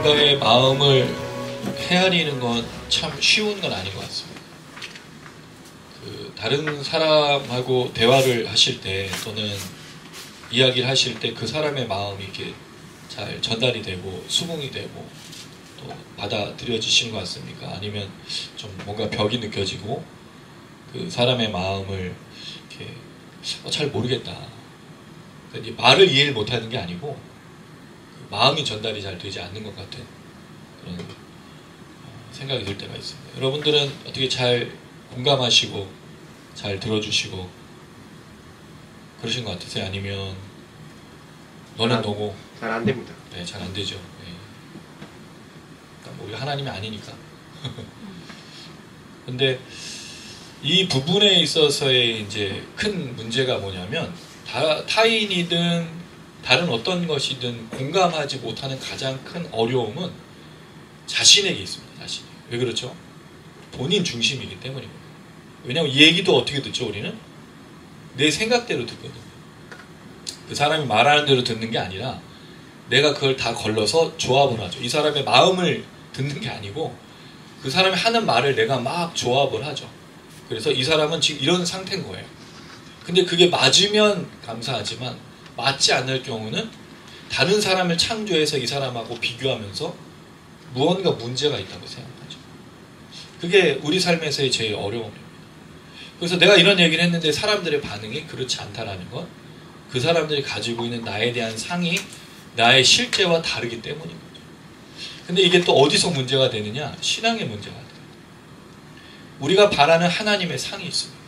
누군가의 마음을 헤아리는 건 참 쉬운 건 아닌 것 같습니다. 다른 사람하고 대화를 하실 때 또는 이야기를 하실 때 그 사람의 마음이 이렇게 잘 전달이 되고 수긍이 되고 또 받아들여지신 것 같습니까? 아니면 좀 뭔가 벽이 느껴지고 그 사람의 마음을 이렇게 잘 모르겠다. 그러니까 말을 이해를 못하는 게 아니고 마음이 전달이 잘 되지 않는 것 같은 그런 생각이 들 때가 있습니다. 여러분들은 어떻게 잘 공감하시고 잘 들어주시고 그러신 것 같으세요? 아니면 너는 너고 잘 안 됩니다. 네, 잘 안 되죠. 네. 그러니까 우리 하나님이 아니니까. 근데 이 부분에 있어서의 이제 큰 문제가 뭐냐면 타인이든 다른 어떤 것이든 공감하지 못하는 가장 큰 어려움은 자신에게 있습니다. 자신이. 왜 그렇죠? 본인 중심이기 때문입니다. 왜냐하면 이 얘기도 어떻게 듣죠? 우리는 내 생각대로 듣거든요. 그 사람이 말하는 대로 듣는 게 아니라 내가 그걸 다 걸러서 조합을 하죠. 이 사람의 마음을 듣는 게 아니고 그 사람이 하는 말을 내가 막 조합을 하죠. 그래서 이 사람은 지금 이런 상태인 거예요. 근데 그게 맞으면 감사하지만 맞지 않을 경우는 다른 사람을 창조해서 이 사람하고 비교하면서 무언가 문제가 있다고 생각하죠. 그게 우리 삶에서의 제일 어려움입니다. 그래서 내가 이런 얘기를 했는데 사람들의 반응이 그렇지 않다라는 건 그 사람들이 가지고 있는 나에 대한 상이 나의 실제와 다르기 때문인 거죠. 근데 이게 또 어디서 문제가 되느냐? 신앙의 문제가 돼요. 우리가 바라는 하나님의 상이 있습니다.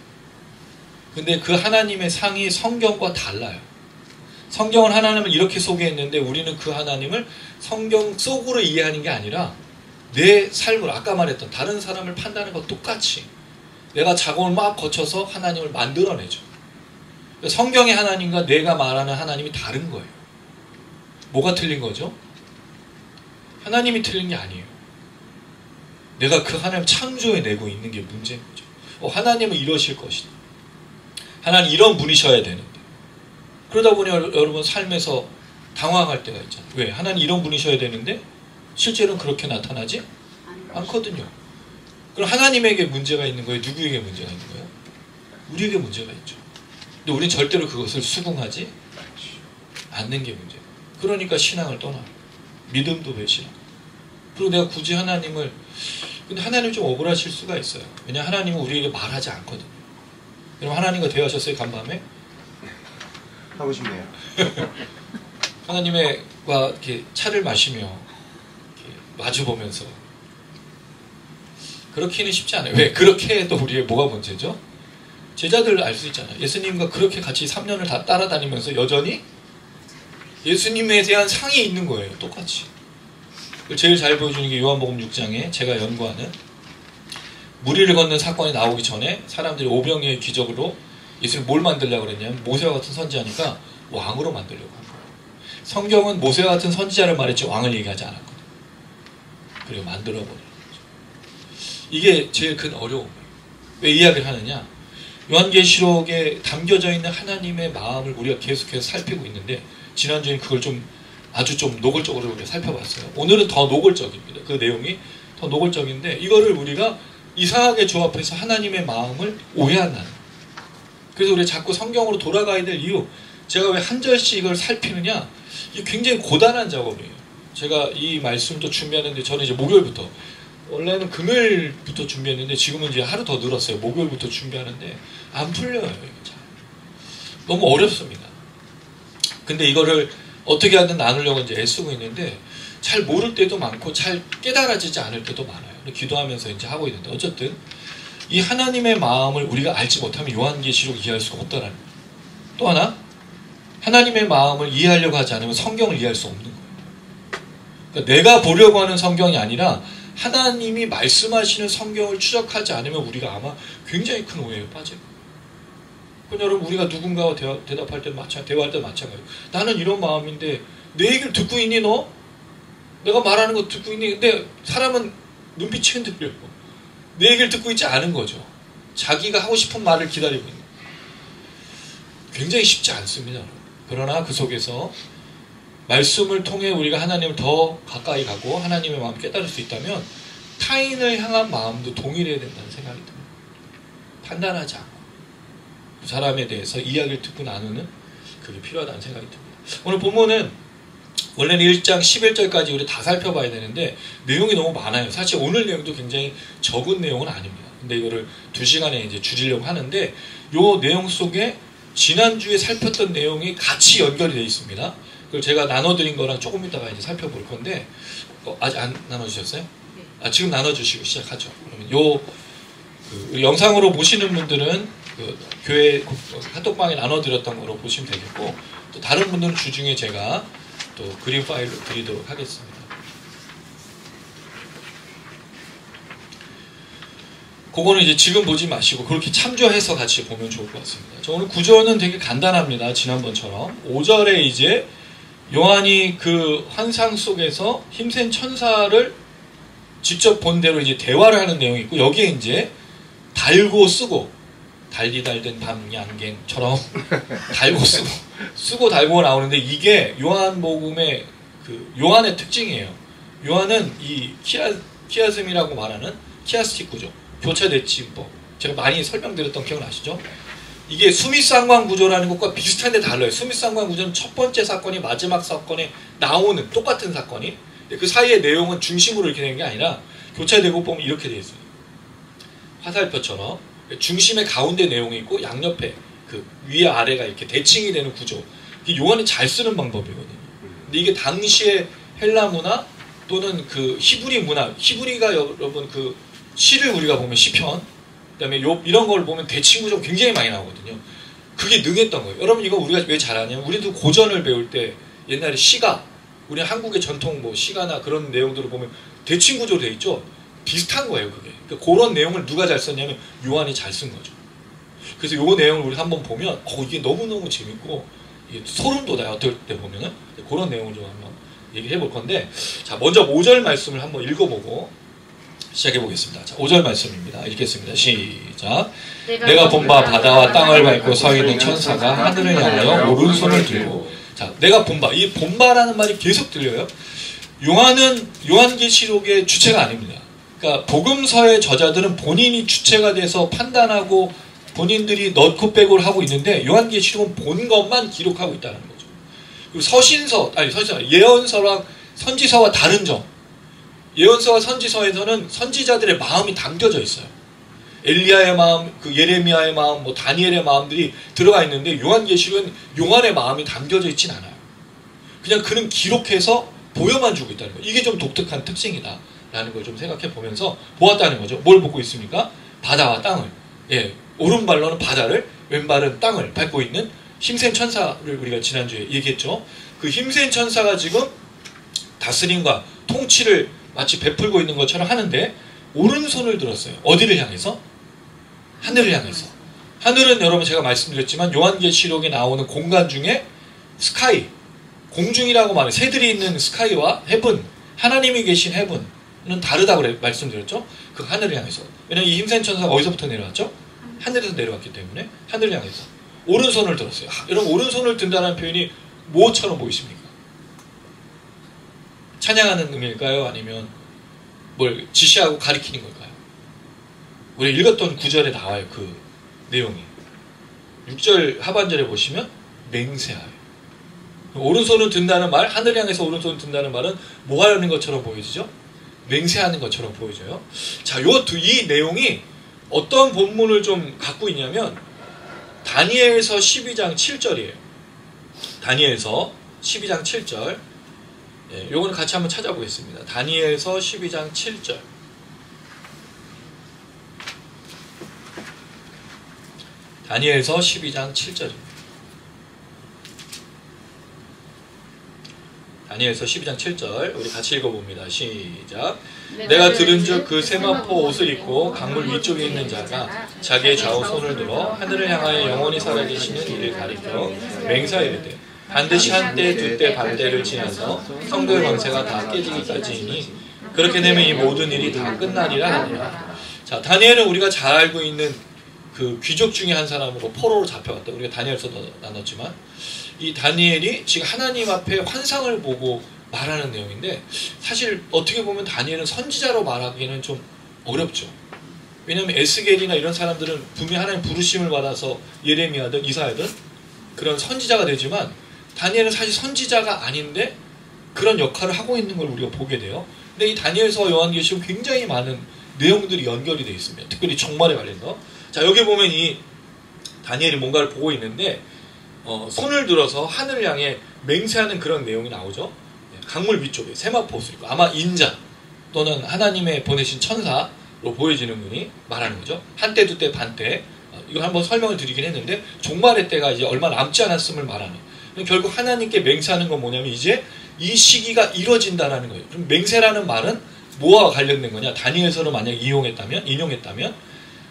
근데 그 하나님의 상이 성경과 달라요. 성경은 하나님을 이렇게 소개했는데 우리는 그 하나님을 성경 속으로 이해하는 게 아니라 내 삶을 아까 말했던 다른 사람을 판단하는 것 똑같이 내가 작업을 막 거쳐서 하나님을 만들어내죠. 성경의 하나님과 내가 말하는 하나님이 다른 거예요. 뭐가 틀린 거죠? 하나님이 틀린 게 아니에요. 내가 그 하나님 창조해내고 있는 게 문제인 거죠. 하나님은 이러실 것이다. 하나님 이런 분이셔야 되는데 그러다 보니 여러분 삶에서 당황할 때가 있잖아요. 왜? 하나님 이런 분이셔야 되는데 실제로는 그렇게 나타나지 않거든요. 그럼 하나님에게 문제가 있는 거예요? 누구에게 문제가 있는 거예요? 우리에게 문제가 있죠. 근데 우리는 절대로 그것을 수긍하지 않는 게 문제예요. 그러니까 신앙을 떠나요. 믿음도 배신하고. 그리고 내가 굳이 하나님을 근데 하나님이 좀 억울하실 수가 있어요. 왜냐하면 하나님은 우리에게 말하지 않거든요. 여러분 하나님과 대화하셨어요? 간밤에? 하고 싶네요. 하나님과 이렇게 차를 마시며 이렇게 마주보면서 그렇게는 쉽지 않아요. 왜? 그렇게 해도 우리의 뭐가 문제죠? 제자들 알 수 있잖아요. 예수님과 그렇게 같이 3년을 다 따라다니면서 여전히 예수님에 대한 상이 있는 거예요. 똑같이. 제일 잘 보여주는 게 요한복음 6장에 제가 연구하는 무리를 걷는 사건이 나오기 전에 사람들이 오병이어의 기적으로 예수를 뭘 만들려고 그랬냐면 모세와 같은 선지자니까 왕으로 만들려고 한 거예요. 성경은 모세와 같은 선지자를 말했지 왕을 얘기하지 않았거든요. 그리고 만들어버리는 거죠. 이게 제일 큰 어려움이에요. 왜 이야기를 하느냐? 요한계시록에 담겨져 있는 하나님의 마음을 우리가 계속해서 살피고 있는데 지난주에 그걸 아주 좀 노골적으로 우리가 살펴봤어요. 오늘은 더 노골적입니다. 그 내용이 더 노골적인데 이거를 우리가 이상하게 조합해서 하나님의 마음을 오해한다는 거예요. 그래서 우리가 자꾸 성경으로 돌아가야 될 이유 제가 왜 한 절씩 이걸 살피느냐 이게 굉장히 고단한 작업이에요. 제가 이 말씀도 준비하는데 저는 이제 목요일부터 원래는 금요일부터 준비했는데 지금은 이제 하루 더 늘었어요. 목요일부터 준비하는데 안 풀려요. 이게 잘. 너무 어렵습니다. 근데 이거를 어떻게 하든 나누려고 이제 애쓰고 있는데 잘 모를 때도 많고 잘 깨달아지지 않을 때도 많아요. 기도하면서 이제 하고 있는데 어쨌든 이 하나님의 마음을 우리가 알지 못하면 요한계시록 이해할 수가 없다라는 거예요. 또 하나 하나님의 마음을 이해하려고 하지 않으면 성경을 이해할 수 없는 거예요. 그러니까 내가 보려고 하는 성경이 아니라 하나님이 말씀하시는 성경을 추적하지 않으면 우리가 아마 굉장히 큰 오해에 빠져요. 그럼 여러분 우리가 누군가와 대답할 때 대화할 때 마찬가지예요. 나는 이런 마음인데 내 얘기를 듣고 있니 너? 내가 말하는 거 듣고 있니? 근데 사람은 눈빛이 흔들려요. 내 얘기를 듣고 있지 않은 거죠. 자기가 하고 싶은 말을 기다리고 있는 거예요. 굉장히 쉽지 않습니다. 그러나 그 속에서 말씀을 통해 우리가 하나님을 더 가까이 가고 하나님의 마음을 깨달을 수 있다면 타인을 향한 마음도 동일해야 된다는 생각이 듭니다. 판단하지 않고 그 사람에 대해서 이야기를 듣고 나누는 그게 필요하다는 생각이 듭니다. 오늘 본문은 원래는 1장 11절까지 우리 다 살펴봐야 되는데 내용이 너무 많아요. 사실 오늘 내용도 굉장히 적은 내용은 아닙니다. 근데 이거를 2시간에 이제 줄이려고 하는데 요 내용 속에 지난주에 살폈던 내용이 같이 연결이 되어 있습니다. 그걸 제가 나눠드린 거랑 조금 이따가 이제 살펴볼 건데 아직 안 나눠주셨어요? 네. 지금 나눠주시고 시작하죠. 그러면 우리 영상으로 보시는 분들은 그 교회 카톡방에 나눠드렸던 거로 보시면 되겠고 또 다른 분들은 주중에 제가 또 그림 파일로 드리도록 하겠습니다. 그거는 이제 지금 보지 마시고 그렇게 참조해서 같이 보면 좋을 것 같습니다. 저 오늘 구조는 되게 간단합니다. 지난번처럼 5절에 이제 요한이 그 환상 속에서 힘센 천사를 직접 본 대로 이제 대화를 하는 내용이 있고 여기에 이제 달고 쓰고 달리달든 밤양갱처럼 달고 쓰고 달고 나오는데 이게 요한복음의 그 요한의 특징이에요. 요한은 이 키아즘이라고 말하는 키아스틱 구조, 교차 대칭법 제가 많이 설명드렸던 기억나시죠? 이게 수미상관 구조라는 것과 비슷한데 달라요. 수미상관 구조는 첫 번째 사건이 마지막 사건에 나오는 똑같은 사건이 그 사이의 내용은 중심으로 이렇게 되는 게 아니라 교차 대곡법은 이렇게 되어 있어요. 화살표처럼 중심의 가운데 내용이 있고 양옆에 그 위에 아래가 이렇게 대칭이 되는 구조. 이게 요한이 잘 쓰는 방법이거든요. 근데 이게 당시의 헬라 문화 또는 그 히브리 문화, 히브리가 여러분 그 시를 우리가 보면 시편, 그다음에 이런 걸 보면 대칭 구조 굉장히 많이 나오거든요. 그게 능했던 거예요. 여러분 이거 우리가 왜 잘하냐면 우리도 고전을 배울 때 옛날에 시가 우리 한국의 전통 뭐 시가나 그런 내용들을 보면 대칭 구조로 돼 있죠. 비슷한 거예요, 그게. 그러니까 그런 내용을 누가 잘 썼냐면 요한이 잘 쓴 거죠. 그래서 요 내용을 우리 한번 보면 이게 너무너무 재밌고 이게 소름 돋아요. 어떨 때 보면은 그런 내용을 좀 한번 얘기해 볼 건데 자, 먼저 5절 말씀을 한번 읽어보고 시작해 보겠습니다. 자, 5절 말씀입니다. 읽겠습니다. 시작. 내가 본 바 바다와 땅을 밟고 서 있는 천사가 하늘을 향하여 오른손을 들고 자, 내가 본 바. 이 본 바라는 말이 계속 들려요. 요한은 요한계시록의 주체가 아닙니다. 그러니까 복음서의 저자들은 본인이 주체가 돼서 판단하고 본인들이 넣고 빼고를 하고 있는데 요한계시록은 본 것만 기록하고 있다는 거죠. 그리고 예언서랑 선지서와 다른 점. 예언서와 선지서에서는 선지자들의 마음이 담겨져 있어요. 엘리야의 마음, 그 예레미야의 마음, 뭐 다니엘의 마음들이 들어가 있는데 요한계시록은 요한의 마음이 담겨져 있진 않아요. 그냥 그는 기록해서 보여만 주고 있다는 거예요. 이게 좀 독특한 특징이다. 라는 걸 좀 생각해 보면서 보았다는 거죠. 뭘 보고 있습니까? 바다와 땅을. 예, 오른발로는 바다를, 왼발은 땅을 밟고 있는 힘센 천사를 우리가 지난주에 얘기했죠. 그 힘센 천사가 지금 다스림과 통치를 마치 베풀고 있는 것처럼 하는데 오른손을 들었어요. 어디를 향해서? 하늘을 향해서. 하늘은 여러분 제가 말씀드렸지만 요한계시록에 나오는 공간 중에 스카이, 공중이라고 말해요. 새들이 있는 스카이와 헤븐, 하나님이 계신 헤븐 는 다르다고 말씀드렸죠. 그 하늘을 향해서. 왜냐면 이 힘센 천사가 어디서부터 내려왔죠? 하늘에서 내려왔기 때문에 하늘을 향해서 오른손을 들었어요. 여러분 오른손을 든다는 표현이 뭐처럼 보이십니까? 찬양하는 의미일까요? 아니면 뭘 지시하고 가리키는 걸까요? 우리 읽었던 구절에 나와요. 그 내용이 6절 하반절에 보시면 맹세하여. 오른손을 든다는 말, 하늘 향해서 오른손을 든다는 말은 뭐 하려는 것처럼 보여지죠? 맹세하는 것처럼 보여져요. 자, 이 내용이 어떤 본문을 좀 갖고 있냐면 다니엘서 12장 7절이에요. 다니엘서 12장 7절. 예, 요거는 같이 한번 찾아보겠습니다. 다니엘서 12장 7절. 다니엘서 12장 7절입니다. 다니엘서 12장 7절 우리 같이 읽어봅니다. 시작. 내가 들은즉 그 세마포 옷을 입고 강물 위쪽에 있는 자가 자기의 좌우 손을 들어 하늘을 향하여 영원히 살아계시는 이를 가리켜 맹세하이르되 반드시 한때 두때 반때를 지나서 성도의 권세가 다 깨지기까지이니 그렇게 되면 이 모든 일이 다 끝나리라 하니라. 자, 다니엘은 우리가 잘 알고 있는 그 귀족 중에 한 사람으로 포로로 잡혀갔다. 우리가 다니엘서도 나눴지만 이 다니엘이 지금 하나님 앞에 환상을 보고 말하는 내용인데 사실 어떻게 보면 다니엘은 선지자로 말하기는 좀 어렵죠. 왜냐하면 에스겔이나 이런 사람들은 분명히 하나님 부르심을 받아서 예레미야든 이사야든 그런 선지자가 되지만 다니엘은 사실 선지자가 아닌데 그런 역할을 하고 있는 걸 우리가 보게 돼요. 근데 이 다니엘서와 요한계시록 굉장히 많은 내용들이 연결이 되어 있습니다. 특별히 종말에 관련해서. 자, 여기 보면 이 다니엘이 뭔가를 보고 있는데 손을 들어서 하늘을 향해 맹세하는 그런 내용이 나오죠. 강물 위쪽에 세마포스를 있고 아마 인자 또는 하나님의 보내신 천사로 보여지는 분이 말하는 거죠. 한때 두때 반때 이걸 한번 설명을 드리긴 했는데 종말의 때가 이제 얼마 남지 않았음을 말하는 결국 하나님께 맹세하는 건 뭐냐면 이제 이 시기가 이루어진다는 거예요. 그럼 맹세라는 말은 뭐와 관련된 거냐? 다니엘서를 만약 인용했다면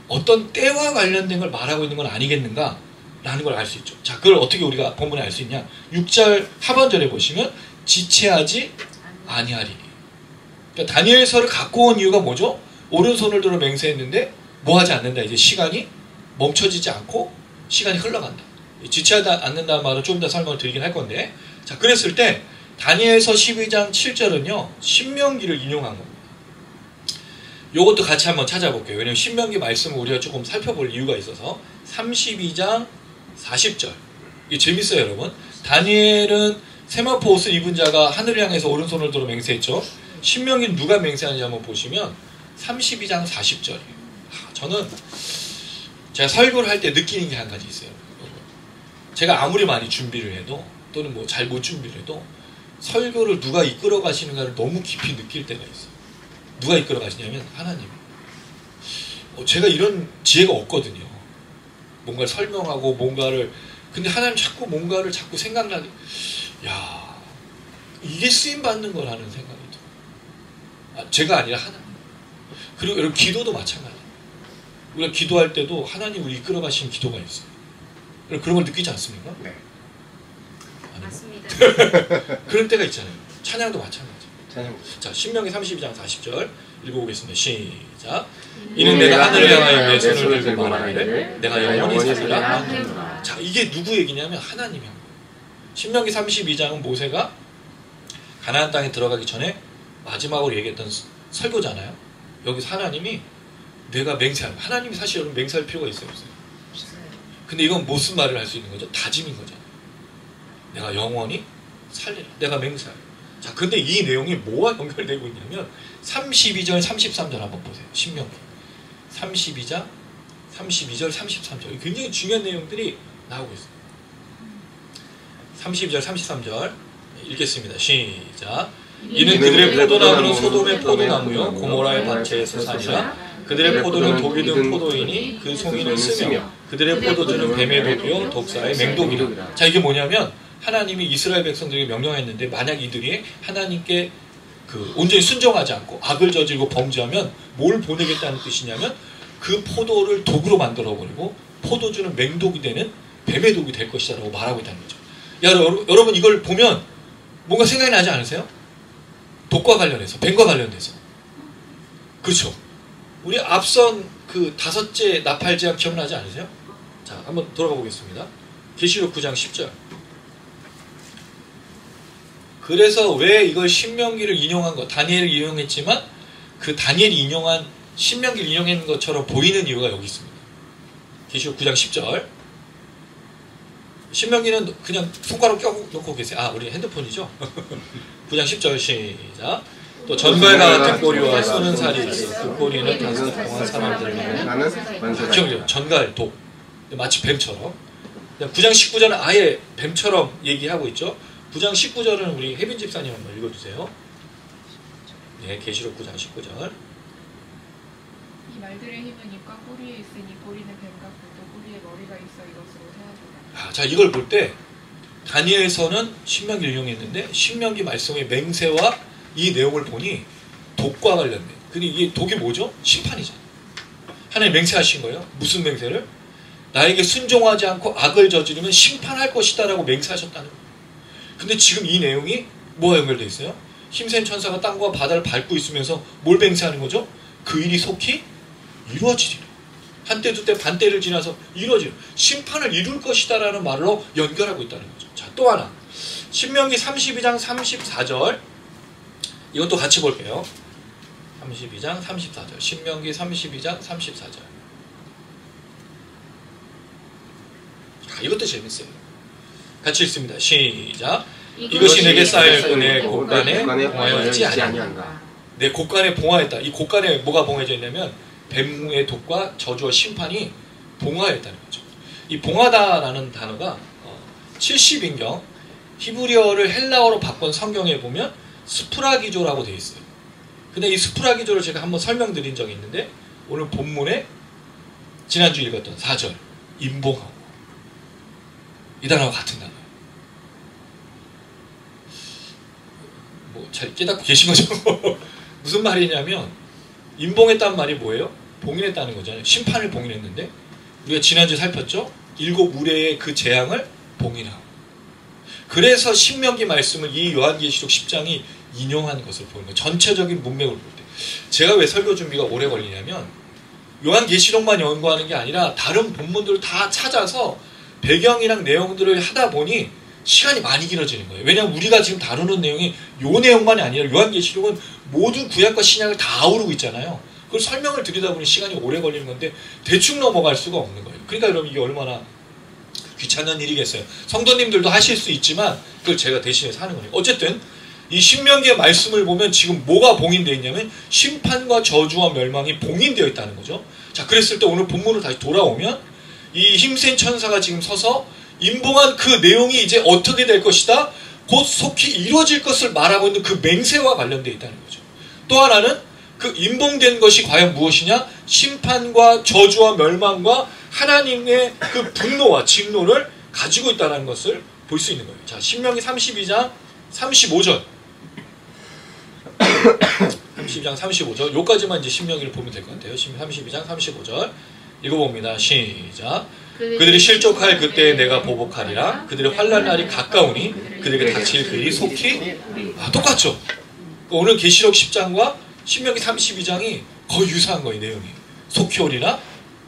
어떤 때와 관련된 걸 말하고 있는 건 아니겠는가? 라는 걸 알 수 있죠. 자, 그걸 어떻게 우리가 본문에 알 수 있냐? 6절 하반절에 보시면 지체하지 아니하리니. 그러니까 다니엘서를 갖고 온 이유가 뭐죠? 오른손을 들어 맹세했는데 뭐 하지 않는다. 이제 시간이 멈춰지지 않고 시간이 흘러간다. 지체하지 않는다는 말은 좀 더 설명을 드리긴 할 건데 자, 그랬을 때 다니엘서 12장 7절은요. 신명기를 인용한 겁니다. 요것도 같이 한번 찾아볼게요. 왜냐면 신명기 말씀을 우리가 조금 살펴볼 이유가 있어서 32장 40절 이게 재밌어요 여러분. 다니엘은 세마포 옷을 입은 자가 하늘을 향해서 오른손을 들어 맹세했죠. 신명기는 누가 맹세하는지 한번 보시면 32장 40절이에요. 저는 제가 설교를 할 때 느끼는 게 한 가지 있어요. 제가 아무리 많이 준비를 해도 또는 뭐 잘 못 준비를 해도 설교를 누가 이끌어 가시는가를 너무 깊이 느낄 때가 있어요. 누가 이끌어 가시냐면 하나님. 제가 이런 지혜가 없거든요. 뭔가를 설명하고 뭔가를 근데 하나님 자꾸 뭔가를 자꾸 생각나게 야 이게 쓰임 받는 거라는 생각이 들어요. 제가 아니라 하나님. 그리고 여러분 기도도 마찬가지예요. 우리가 기도할 때도 하나님 우리 이끌어 가시는 기도가 있어요. 그런 걸 느끼지 않습니까? 네. 맞습니다. 그런 때가 있잖아요. 찬양도 마찬가지. 찬양. 자, 신명기 32장 40절 읽어보겠습니다. 시작. 이는 내가 하늘을 향하여 내 손을 들고 말하기를 내가 영원히 살리라. 자, 이게 누구 얘기냐면 하나님이 한 거예요. 신명기 32장은 모세가 가나안 땅에 들어가기 전에 마지막으로 얘기했던 설교잖아요. 여기서 하나님이 내가 맹세하는 하나님이 사실 여러분 맹세할 필요가 있어요 없어요? 근데 이건 무슨 말을 할 수 있는 거죠? 다짐인 거잖아요. 내가 영원히 살리라. 내가 맹세하라. 자, 근데 이 내용이 뭐와 연결되고 있냐면 32절, 33절 한번 보세요. 신명기 32장, 32절, 33절 굉장히 중요한 내용들이 나오고 있어요. 32절, 33절 읽겠습니다. 시작. 이는 그들의 포도나무는 소돔의 포도나무요 고모라의 밭의 소산이라 그들의 포도는 독이 든 포도이니 그 송이는 쓰며 그들의 포도주는 뱀의 독이요 독사의 맹독이라. 자, 이게 뭐냐면 하나님이 이스라엘 백성들에게 명령했는데 만약 이들이 하나님께 온전히 순종하지 않고 악을 저지르고 범죄하면 뭘 보내겠다는 뜻이냐면 그 포도를 독으로 만들어버리고 포도주는 맹독이 되는 뱀의 독이 될 것이다 라고 말하고 있다는 거죠. 여러분 이걸 보면 뭔가 생각이 나지 않으세요? 독과 관련해서 뱀과 관련돼서 그렇죠. 우리 앞선 그 5째 나팔제약 기억나지 않으세요? 자, 한번 돌아가 보겠습니다. 계시록 9장 10절. 그래서 왜 이걸 신명기를 인용한 거, 다니엘을 인용했지만 그 다니엘이 인용한 신명기를 인용한 것처럼 보이는 이유가 여기 있습니다. 계시록 9장 10절. 신명기는 그냥 손가락 껴놓고 계세요. 아, 우리 핸드폰이죠? 9장 10절 시작. 또 전갈과 같은 꼬리와 쏘는 살이 있어. 그 꼬리는 다섯 동안 사람들을 기억해요. 전갈, 독. 마치 뱀처럼. 9장 19절은 아예 뱀처럼 얘기하고 있죠. 9장 19절은 우리 혜빈 집사님 한번 읽어주세요. 네, 계시록 9장 19절. 이 말들의 힘은 입과 꼬리에 있으니 꼬리는 뱀 같고 또 꼬리에 머리가 있어 이것으로 세워주라. 자, 이걸 볼 때 다니엘서는 신명기를 이용했는데 신명기 말씀의 맹세와 이 내용을 보니 독과 관련된. 근데 이게 독이 뭐죠? 심판이잖아요. 하나님 맹세하신 거예요. 무슨 맹세를? 나에게 순종하지 않고 악을 저지르면 심판할 것이다 라고 맹세하셨다는 거예요. 근데 지금 이 내용이 뭐와 연결되어 있어요? 힘센 천사가 땅과 바다를 밟고 있으면서 뭘 맹세하는 거죠? 그 일이 속히 이루어지리라. 한때 두때 반때를 지나서 이루어질 심판을 이룰 것이다라는 말로 연결하고 있다는 거죠. 자, 또 하나 신명기 32장 34절 이것도 같이 볼게요. 32장 34절 신명기 32장 34절 이것도 재밌어요. 같이 읽습니다. 시작. 이것이 내게 쌓여있고 내 곳간에 봉하였지 아니한가. 내 곳간에 봉하였다. 이 곳간에 뭐가 봉해져 있냐면 뱀의 독과 저주와 심판이 봉하였다는 거죠. 이 봉하다라는 단어가 70인경 히브리어를 헬라어로 바꾼 성경에 보면 스프라기조라고 되어 있어요. 근데 이 스프라기조를 제가 한번 설명드린 적이 있는데 오늘 본문에 지난주 읽었던 4절 임봉하고 이 단어가 같은 단어예요. 뭐 잘 깨닫고 계신 거죠? 무슨 말이냐면 임봉했다는 말이 뭐예요? 봉인했다는 거잖아요. 심판을 봉인했는데 우리가 지난주에 살폈죠? 7 우레의 그 재앙을 봉인하고 그래서 신명기 말씀을 이 요한계시록 10장이 인용한 것을 보는 거예요. 전체적인 문맥을 볼 때. 제가 왜 설교 준비가 오래 걸리냐면 요한계시록만 연구하는 게 아니라 다른 본문들을 다 찾아서 배경이랑 내용들을 하다 보니 시간이 많이 길어지는 거예요. 왜냐하면 우리가 지금 다루는 내용이 요 내용만이 아니라 요한계시록은 모든 구약과 신약을 다 아우르고 있잖아요. 그걸 설명을 드리다 보니 시간이 오래 걸리는 건데 대충 넘어갈 수가 없는 거예요. 그러니까 여러분 이게 얼마나 귀찮은 일이겠어요. 성도님들도 하실 수 있지만 그걸 제가 대신해서 하는 거예요. 어쨌든 이 신명기의 말씀을 보면 지금 뭐가 봉인되어 있냐면 심판과 저주와 멸망이 봉인되어 있다는 거죠. 자, 그랬을 때 오늘 본문으로 다시 돌아오면 이 힘센 천사가 지금 서서 임봉한 그 내용이 이제 어떻게 될 것이다. 곧 속히 이루어질 것을 말하고 있는 그 맹세와 관련되어 있다는 거죠. 또 하나는 그 임봉된 것이 과연 무엇이냐? 심판과 저주와 멸망과 하나님의 그 분노와 진노를 가지고 있다는 것을 볼 수 있는 거예요. 자, 신명기 32장 35절 32장 35절 요까지만 이제 신명기를 보면 될 것 같아요. 32장 35절 읽어봅니다. 시작. 그들이 실족할 그때에 내가 보복하리라. 그들의 환난 날이 가까우니 그들에게 닥칠 그일이 속히 똑같죠. 오늘 계시록 10장과 신명기 32장이 거의 유사한 거예요. 내용이 속히 오리라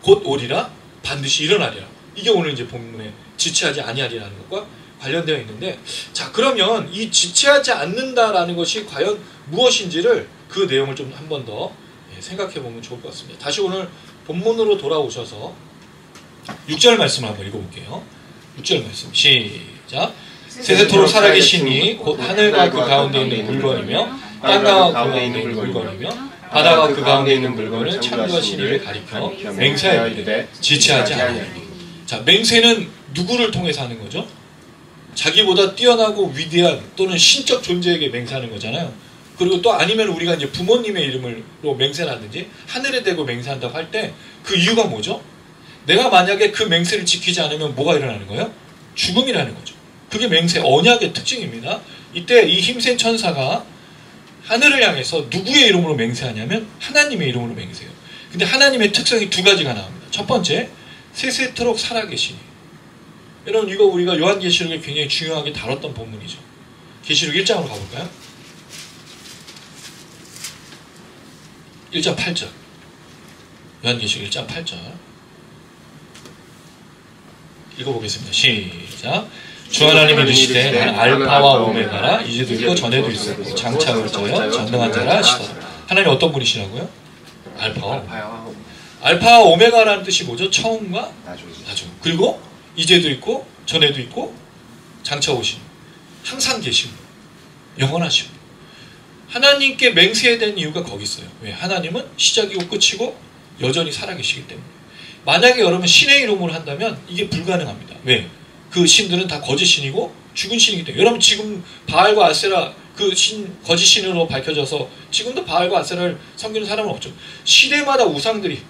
곧 오리라 반드시 일어나리라. 이게 오늘 이제 본문에 지체하지 아니하리라는 것과 관련되어 있는데 자 그러면 이 지체하지 않는다라는 것이 과연 무엇인지를 그 내용을 좀 한 번 더 생각해 보면 좋을 것 같습니다. 다시 오늘 본문으로 돌아오셔서 6절 말씀을 한번 읽어볼게요. 6절 말씀 시작. 세세토록 살아계시니 곧 하늘과 그 가운데 있는 물건이며 땅과 그 가운데 있는 물건이며 바다가 그 가운데 있는 물건을 창조와 신임을 가리켜 맹세하여 지체하지 아니하리니. 자, 맹세는 누구를 통해서 하는 거죠? 자기보다 뛰어나고 위대한 또는 신적 존재에게 맹세하는 거잖아요. 그리고 또 아니면 우리가 이제 부모님의 이름으로 맹세하든지 하늘에 대고 맹세한다고 할 때 그 이유가 뭐죠? 내가 만약에 그 맹세를 지키지 않으면 뭐가 일어나는 거예요? 죽음이라는 거죠. 그게 맹세 언약의 특징입니다. 이때 이 힘센 천사가 하늘을 향해서 누구의 이름으로 맹세하냐면 하나님의 이름으로 맹세해요. 근데 하나님의 특성이 두 가지가 나옵니다. 첫 번째, 세세토록 살아계시니. 여러분 이거 우리가 요한계시록에 굉장히 중요하게 다뤘던 본문이죠. 계시록 1장으로 가볼까요? 1장 8절 요한계시록 1장 8절 읽어보겠습니다. 시작. 주 하나님이 이르시되 나는 알파와 오메가라 이제도 있고 전에도 있었고 장차 올 자여 전능한 자라 하시더라. 하나님 어떤 분이시라고요? 알파와 오메가라는 뜻이 뭐죠? 처음과 나중. 그리고 이제도 있고 전에도 있고 장차 오신 항상 계신 분, 영원하신 분. 하나님께 맹세해야 되는 이유가 거기 있어요. 왜? 하나님은 시작이고 끝이고 여전히 살아계시기 때문에. 만약에 여러분 신의 이름으로 한다면 이게 불가능합니다. 왜? 그 신들은 다 거짓 신이고 죽은 신이기 때문에. 여러분 지금 바알과 아세라 그 신 거짓 신으로 밝혀져서 지금도 바알과 아세라를 섬기는 사람은 없죠. 시대마다 우상들이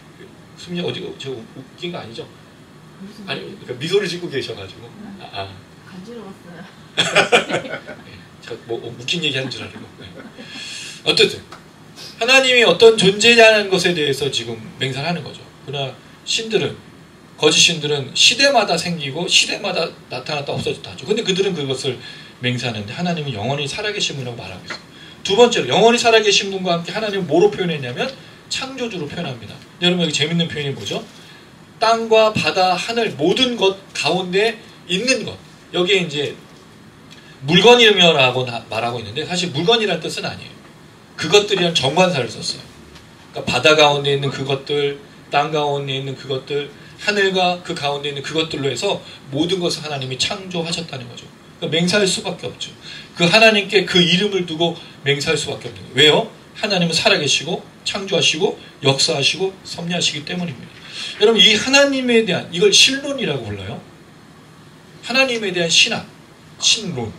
수민이 어디가 제가 웃긴 거 아니죠? 아니 그러니까 미소를 짓고 계셔가지고 간지러웠어요. 제가 뭐 웃긴 얘기하는 줄 알고. 어쨌든 하나님이 어떤 존재냐는 것에 대해서 지금 맹세하는 거죠. 그러나 신들은 거짓 신들은 시대마다 생기고 시대마다 나타났다 없어졌다 하죠. 근데 그들은 그것을 맹세하는데 하나님은 영원히 살아계신 분이라고 말하고 있어요. 두 번째로 영원히 살아계신 분과 함께 하나님은 뭐로 표현했냐면 창조주로 표현합니다. 여러분 여기 재밌는 표현이 뭐죠? 땅과 바다, 하늘 모든 것 가운데 있는 것. 여기에 이제 물건이라고 말하고 있는데 사실 물건이라는 뜻은 아니에요. 그것들이란 정관사를 썼어요. 그러니까 바다 가운데 있는 그것들, 땅 가운데 있는 그것들, 하늘과 그 가운데 있는 그것들로 해서 모든 것을 하나님이 창조하셨다는 거죠. 그러니까 맹세할 수밖에 없죠. 그 하나님께 그 이름을 두고 맹세할 수밖에 없는 거예요. 왜요? 하나님은 살아계시고 창조하시고 역사하시고 섭리하시기 때문입니다. 여러분 이 하나님에 대한 이걸 신론이라고 불러요. 하나님에 대한 신학, 신론.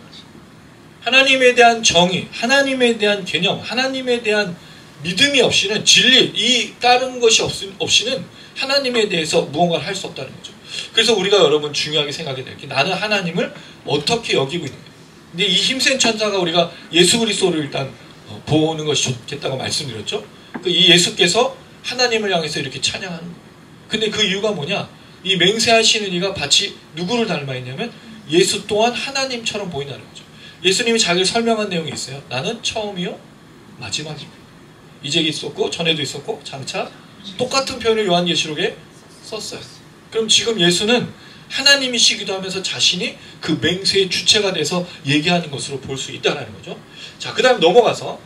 하나님에 대한 정의, 하나님에 대한 개념, 하나님에 대한 믿음이 없이는 진리, 이 다른 것이 없이는 하나님에 대해서 무언가를 할 수 없다는 거죠. 그래서 우리가 여러분 중요하게 생각해야 될 게 나는 하나님을 어떻게 여기고 있는가. 근데 이 힘센 천사가 우리가 예수 그리스도를 일단 보는 것이 좋겠다고 말씀드렸죠. 이 예수께서 하나님을 향해서 이렇게 찬양하는 거예요. 근데 그 이유가 뭐냐? 이 맹세하시는 이가 마치 누구를 닮아 있냐면 예수 또한 하나님처럼 보인다는 거죠. 예수님이 자기를 설명한 내용이 있어요. 나는 처음이요 마지막입니다. 이제 있었고 전에도 있었고 장차 똑같은 표현을 요한계시록에 썼어요. 그럼 지금 예수는 하나님이시기도 하면서 자신이 그 맹세의 주체가 돼서 얘기하는 것으로 볼 수 있다는 거죠. 자, 그 다음 넘어가서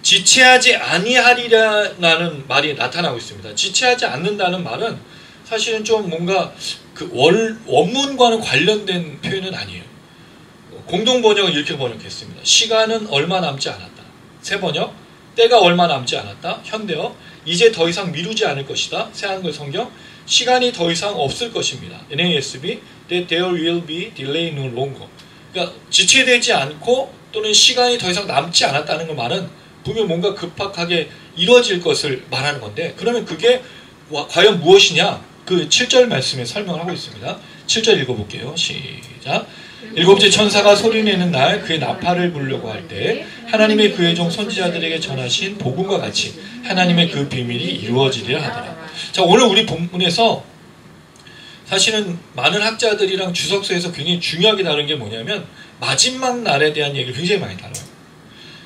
지체하지 아니하리라는 말이 나타나고 있습니다. 지체하지 않는다는 말은 사실은 좀 뭔가 그 원문과는 관련된 표현은 아니에요. 공동번역은 이렇게 번역했습니다. 시간은 얼마 남지 않았다. 새번역, 때가 얼마 남지 않았다. 현대어, 이제 더 이상 미루지 않을 것이다. 새한글 성경, 시간이 더 이상 없을 것입니다. NASB, that there will be delay no longer. 그러니까 지체되지 않고 또는 시간이 더 이상 남지 않았다는 그 말은 분명 뭔가 급박하게 이루어질 것을 말하는 건데 그러면 그게 과연 무엇이냐? 그 7절 말씀에 설명을 하고 있습니다. 7절 읽어볼게요. 시작. 일곱째 천사가 소리내는 날 그의 나팔을 불려고 할 때 하나님의 그의 종 선지자들에게 전하신 복음과 같이 하나님의 그 비밀이 이루어지리라 하더라. 자, 오늘 우리 본문에서 사실은 많은 학자들이랑 주석서에서 굉장히 중요하게 다룬 게 뭐냐면 마지막 날에 대한 얘기를 굉장히 많이 다뤄요.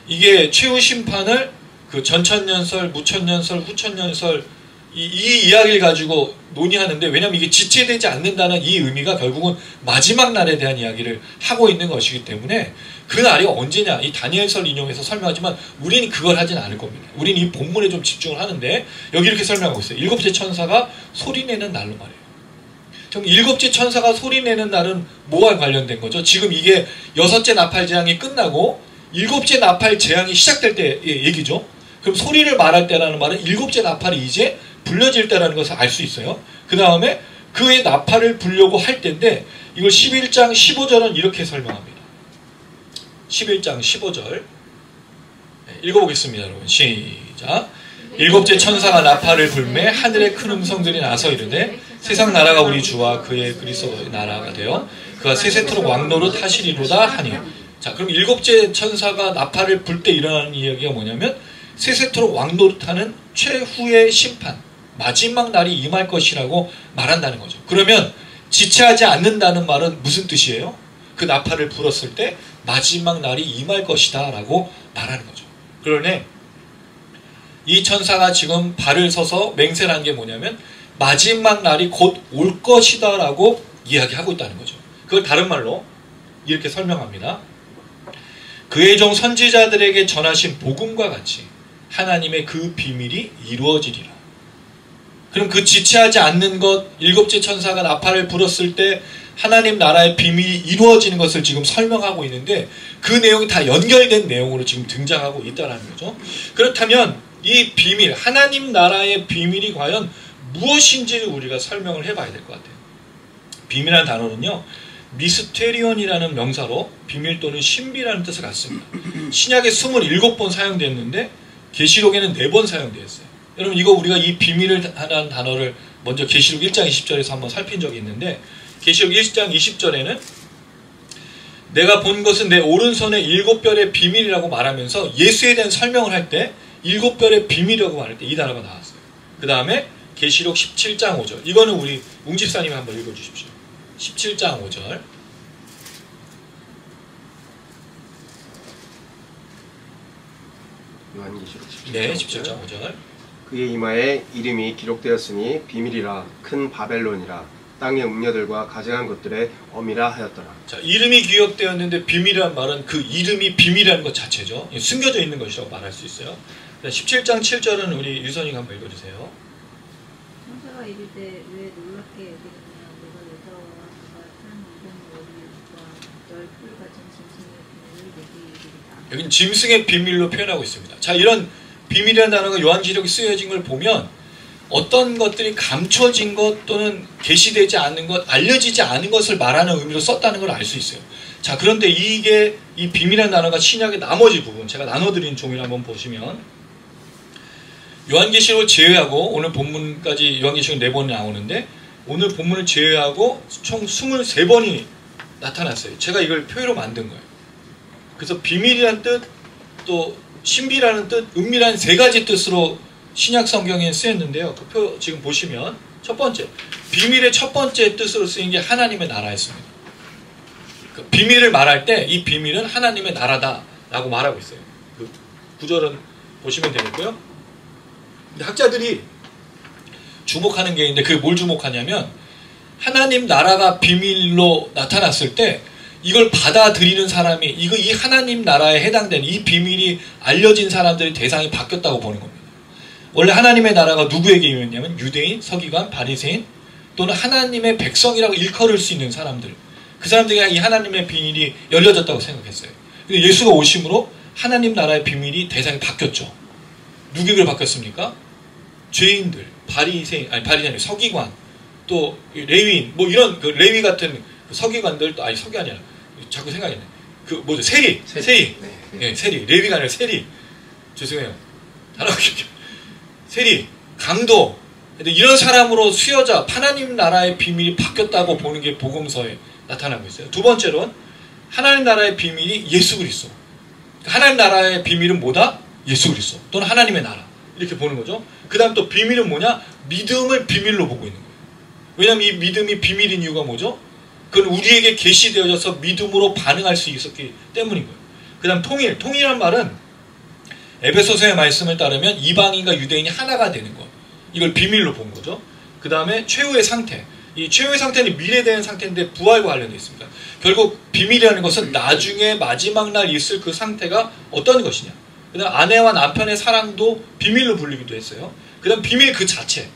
이게 최후 심판을 그 전천년설, 무천년설, 후천년설 이 이야기를 가지고 논의하는데 왜냐하면 이게 지체되지 않는다는 이 의미가 결국은 마지막 날에 대한 이야기를 하고 있는 것이기 때문에 그 날이 언제냐 이 다니엘설 인용해서 설명하지만 우리는 그걸 하진 않을 겁니다. 우리는 이 본문에 좀 집중을 하는데 여기 이렇게 설명하고 있어요. 일곱째 천사가 소리내는 날로 말해요. 그럼 일곱째 천사가 소리내는 날은 뭐와 관련된 거죠? 지금 이게 여섯째 나팔 재앙이 끝나고 일곱째 나팔 재앙이 시작될 때 얘기죠. 그럼 소리를 말할 때라는 말은 일곱째 나팔이 이제 불려질 때라는 것을 알 수 있어요. 그 다음에 그의 나팔을 불려고 할 때인데 이걸 11장 15절은 이렇게 설명합니다. 11장 15절 읽어보겠습니다. 여러분 시작. 일곱째 천사가 나팔을 불매 하늘의 큰 음성들이 나서 이르되 세상 나라가 우리 주와 그의 그리스도의 나라가 되어 그가 세세토록 왕노릇 하시리로다 하니. 자, 그럼 일곱째 천사가 나팔을 불 때 일어나는 이야기가 뭐냐면 세세토록 왕노릇하는 최후의 심판 마지막 날이 임할 것이라고 말한다는 거죠. 그러면 지체하지 않는다는 말은 무슨 뜻이에요? 그 나팔을 불었을 때 마지막 날이 임할 것이다 라고 말하는 거죠. 그러네 이 천사가 지금 발을 서서 맹세를 한 게 뭐냐면 마지막 날이 곧 올 것이다 라고 이야기하고 있다는 거죠. 그걸 다른 말로 이렇게 설명합니다. 그의 종 선지자들에게 전하신 복음과 같이 하나님의 그 비밀이 이루어지리라. 그럼 그 지체하지 않는 것, 일곱째 천사가 나팔을 불었을 때 하나님 나라의 비밀이 이루어지는 것을 지금 설명하고 있는데 그 내용이 다 연결된 내용으로 지금 등장하고 있다는 거죠. 그렇다면 이 비밀, 하나님 나라의 비밀이 과연 무엇인지를 우리가 설명을 해봐야 될 것 같아요. 비밀이라는 단어는요. 미스테리온이라는 명사로 비밀 또는 신비라는 뜻을 갖습니다. 신약에 27번 사용됐는데 계시록에는 4번 사용되었어요. 여러분 이거 우리가 이 비밀을 하는 단어를 먼저 계시록 1장 20절에서 한번 살핀 적이 있는데 계시록 1장 20절에는 내가 본 것은 내 오른손의 7별의 비밀이라고 말하면서 예수에 대한 설명을 할 때 7별의 비밀이라고 말할 때 이 단어가 나왔어요. 그 다음에 계시록 17장 5절 이거는 우리 웅집사님이 한번 읽어주십시오. 17장 5절 요한계시록 17장 네, 17장 5절 그의 이마에 이름이 기록되었으니 비밀이라 큰 바벨론이라 땅의 음녀들과 가증한 것들의 엄이라 하였더라. 자, 이름이 기억되었는데 비밀이란 말은 그 이름이 비밀이라는 것 자체죠. 숨겨져 있는 것이라고 말할 수 있어요. 17장 7절은 우리 유선이가 한번 읽어주세요. 천사가 이르되 왜 놀랍게 여기느냐 내가 여자와 그가 산 이동 머리와 널풀 같은 짐승의 비밀을 내게 이르리라. 여기는 짐승의 비밀로 표현하고 있습니다. 자, 이런 비밀이라는 단어가 요한지력에 쓰여진 걸 보면 어떤 것들이 감춰진 것 또는 계시되지 않는 것, 알려지지 않은 것을 말하는 의미로 썼다는 걸 알 수 있어요. 자, 그런데 이게 이 비밀이라는 단어가 신약의 나머지 부분, 제가 나눠드린 종이를 한번 보시면 요한계시록을 제외하고 오늘 본문까지 요한계시록 4번이 나오는데 오늘 본문을 제외하고 총 23번이 나타났어요. 제가 이걸 표로 만든 거예요. 그래서 비밀이라는 뜻, 또 신비라는 뜻, 은밀한 세 가지 뜻으로 신약 성경에 쓰였는데요. 그 표 지금 보시면 첫 번째, 비밀의 첫 번째 뜻으로 쓰인 게 하나님의 나라였습니다. 그 비밀을 말할 때 이 비밀은 하나님의 나라다라고 말하고 있어요. 그 구절은 보시면 되겠고요. 근데 학자들이 주목하는 게 있는데 그게 뭘 주목하냐면 하나님 나라가 비밀로 나타났을 때 이걸 받아들이는 사람이 이 하나님 나라에 해당되는 이 비밀이 알려진 사람들의 대상이 바뀌었다고 보는 겁니다. 원래 하나님의 나라가 누구에게 임했냐면 유대인, 서기관, 바리새인 또는 하나님의 백성이라고 일컬을 수 있는 사람들, 그 사람들이 이 하나님의 비밀이 열려졌다고 생각했어요. 근데 예수가 오심으로 하나님 나라의 비밀이 대상이 바뀌었죠. 누구에게 바뀌었습니까? 죄인들, 바리새인, 서기관, 또 레위인, 뭐 이런 그 레위 같은 서기관들, 아니 서기 아니라 자꾸 생각이 나네. 세리. 네, 세리. 레위가 아니라 세리. 죄송해요. 단어가 세리, 강도, 이런 사람으로 수여자, 하나님 나라의 비밀이 바뀌었다고 보는 게 복음서에 나타나고 있어요. 두 번째로는 하나님 나라의 비밀이 예수 그리스도. 하나님 나라의 비밀은 뭐다? 예수 그리스도 또는 하나님의 나라. 이렇게 보는 거죠. 그 다음 또 비밀은 뭐냐? 믿음을 비밀로 보고 있는 거예요. 왜냐하면 이 믿음이 비밀인 이유가 뭐죠? 그건 우리에게 계시되어져서 믿음으로 반응할 수 있었기 때문인 거예요. 그 다음 통일이란 말은 에베소서의 말씀을 따르면 이방인과 유대인이 하나가 되는 것. 이걸 비밀로 본 거죠. 그 다음에 최후의 상태. 이 최후의 상태는 미래되는 상태인데 부활과 관련되어 있습니다. 결국 비밀이라는 것은 나중에 마지막 날 있을 그 상태가 어떤 것이냐. 그 다음 아내와 남편의 사랑도 비밀로 불리기도 했어요. 그 다음 비밀 그 자체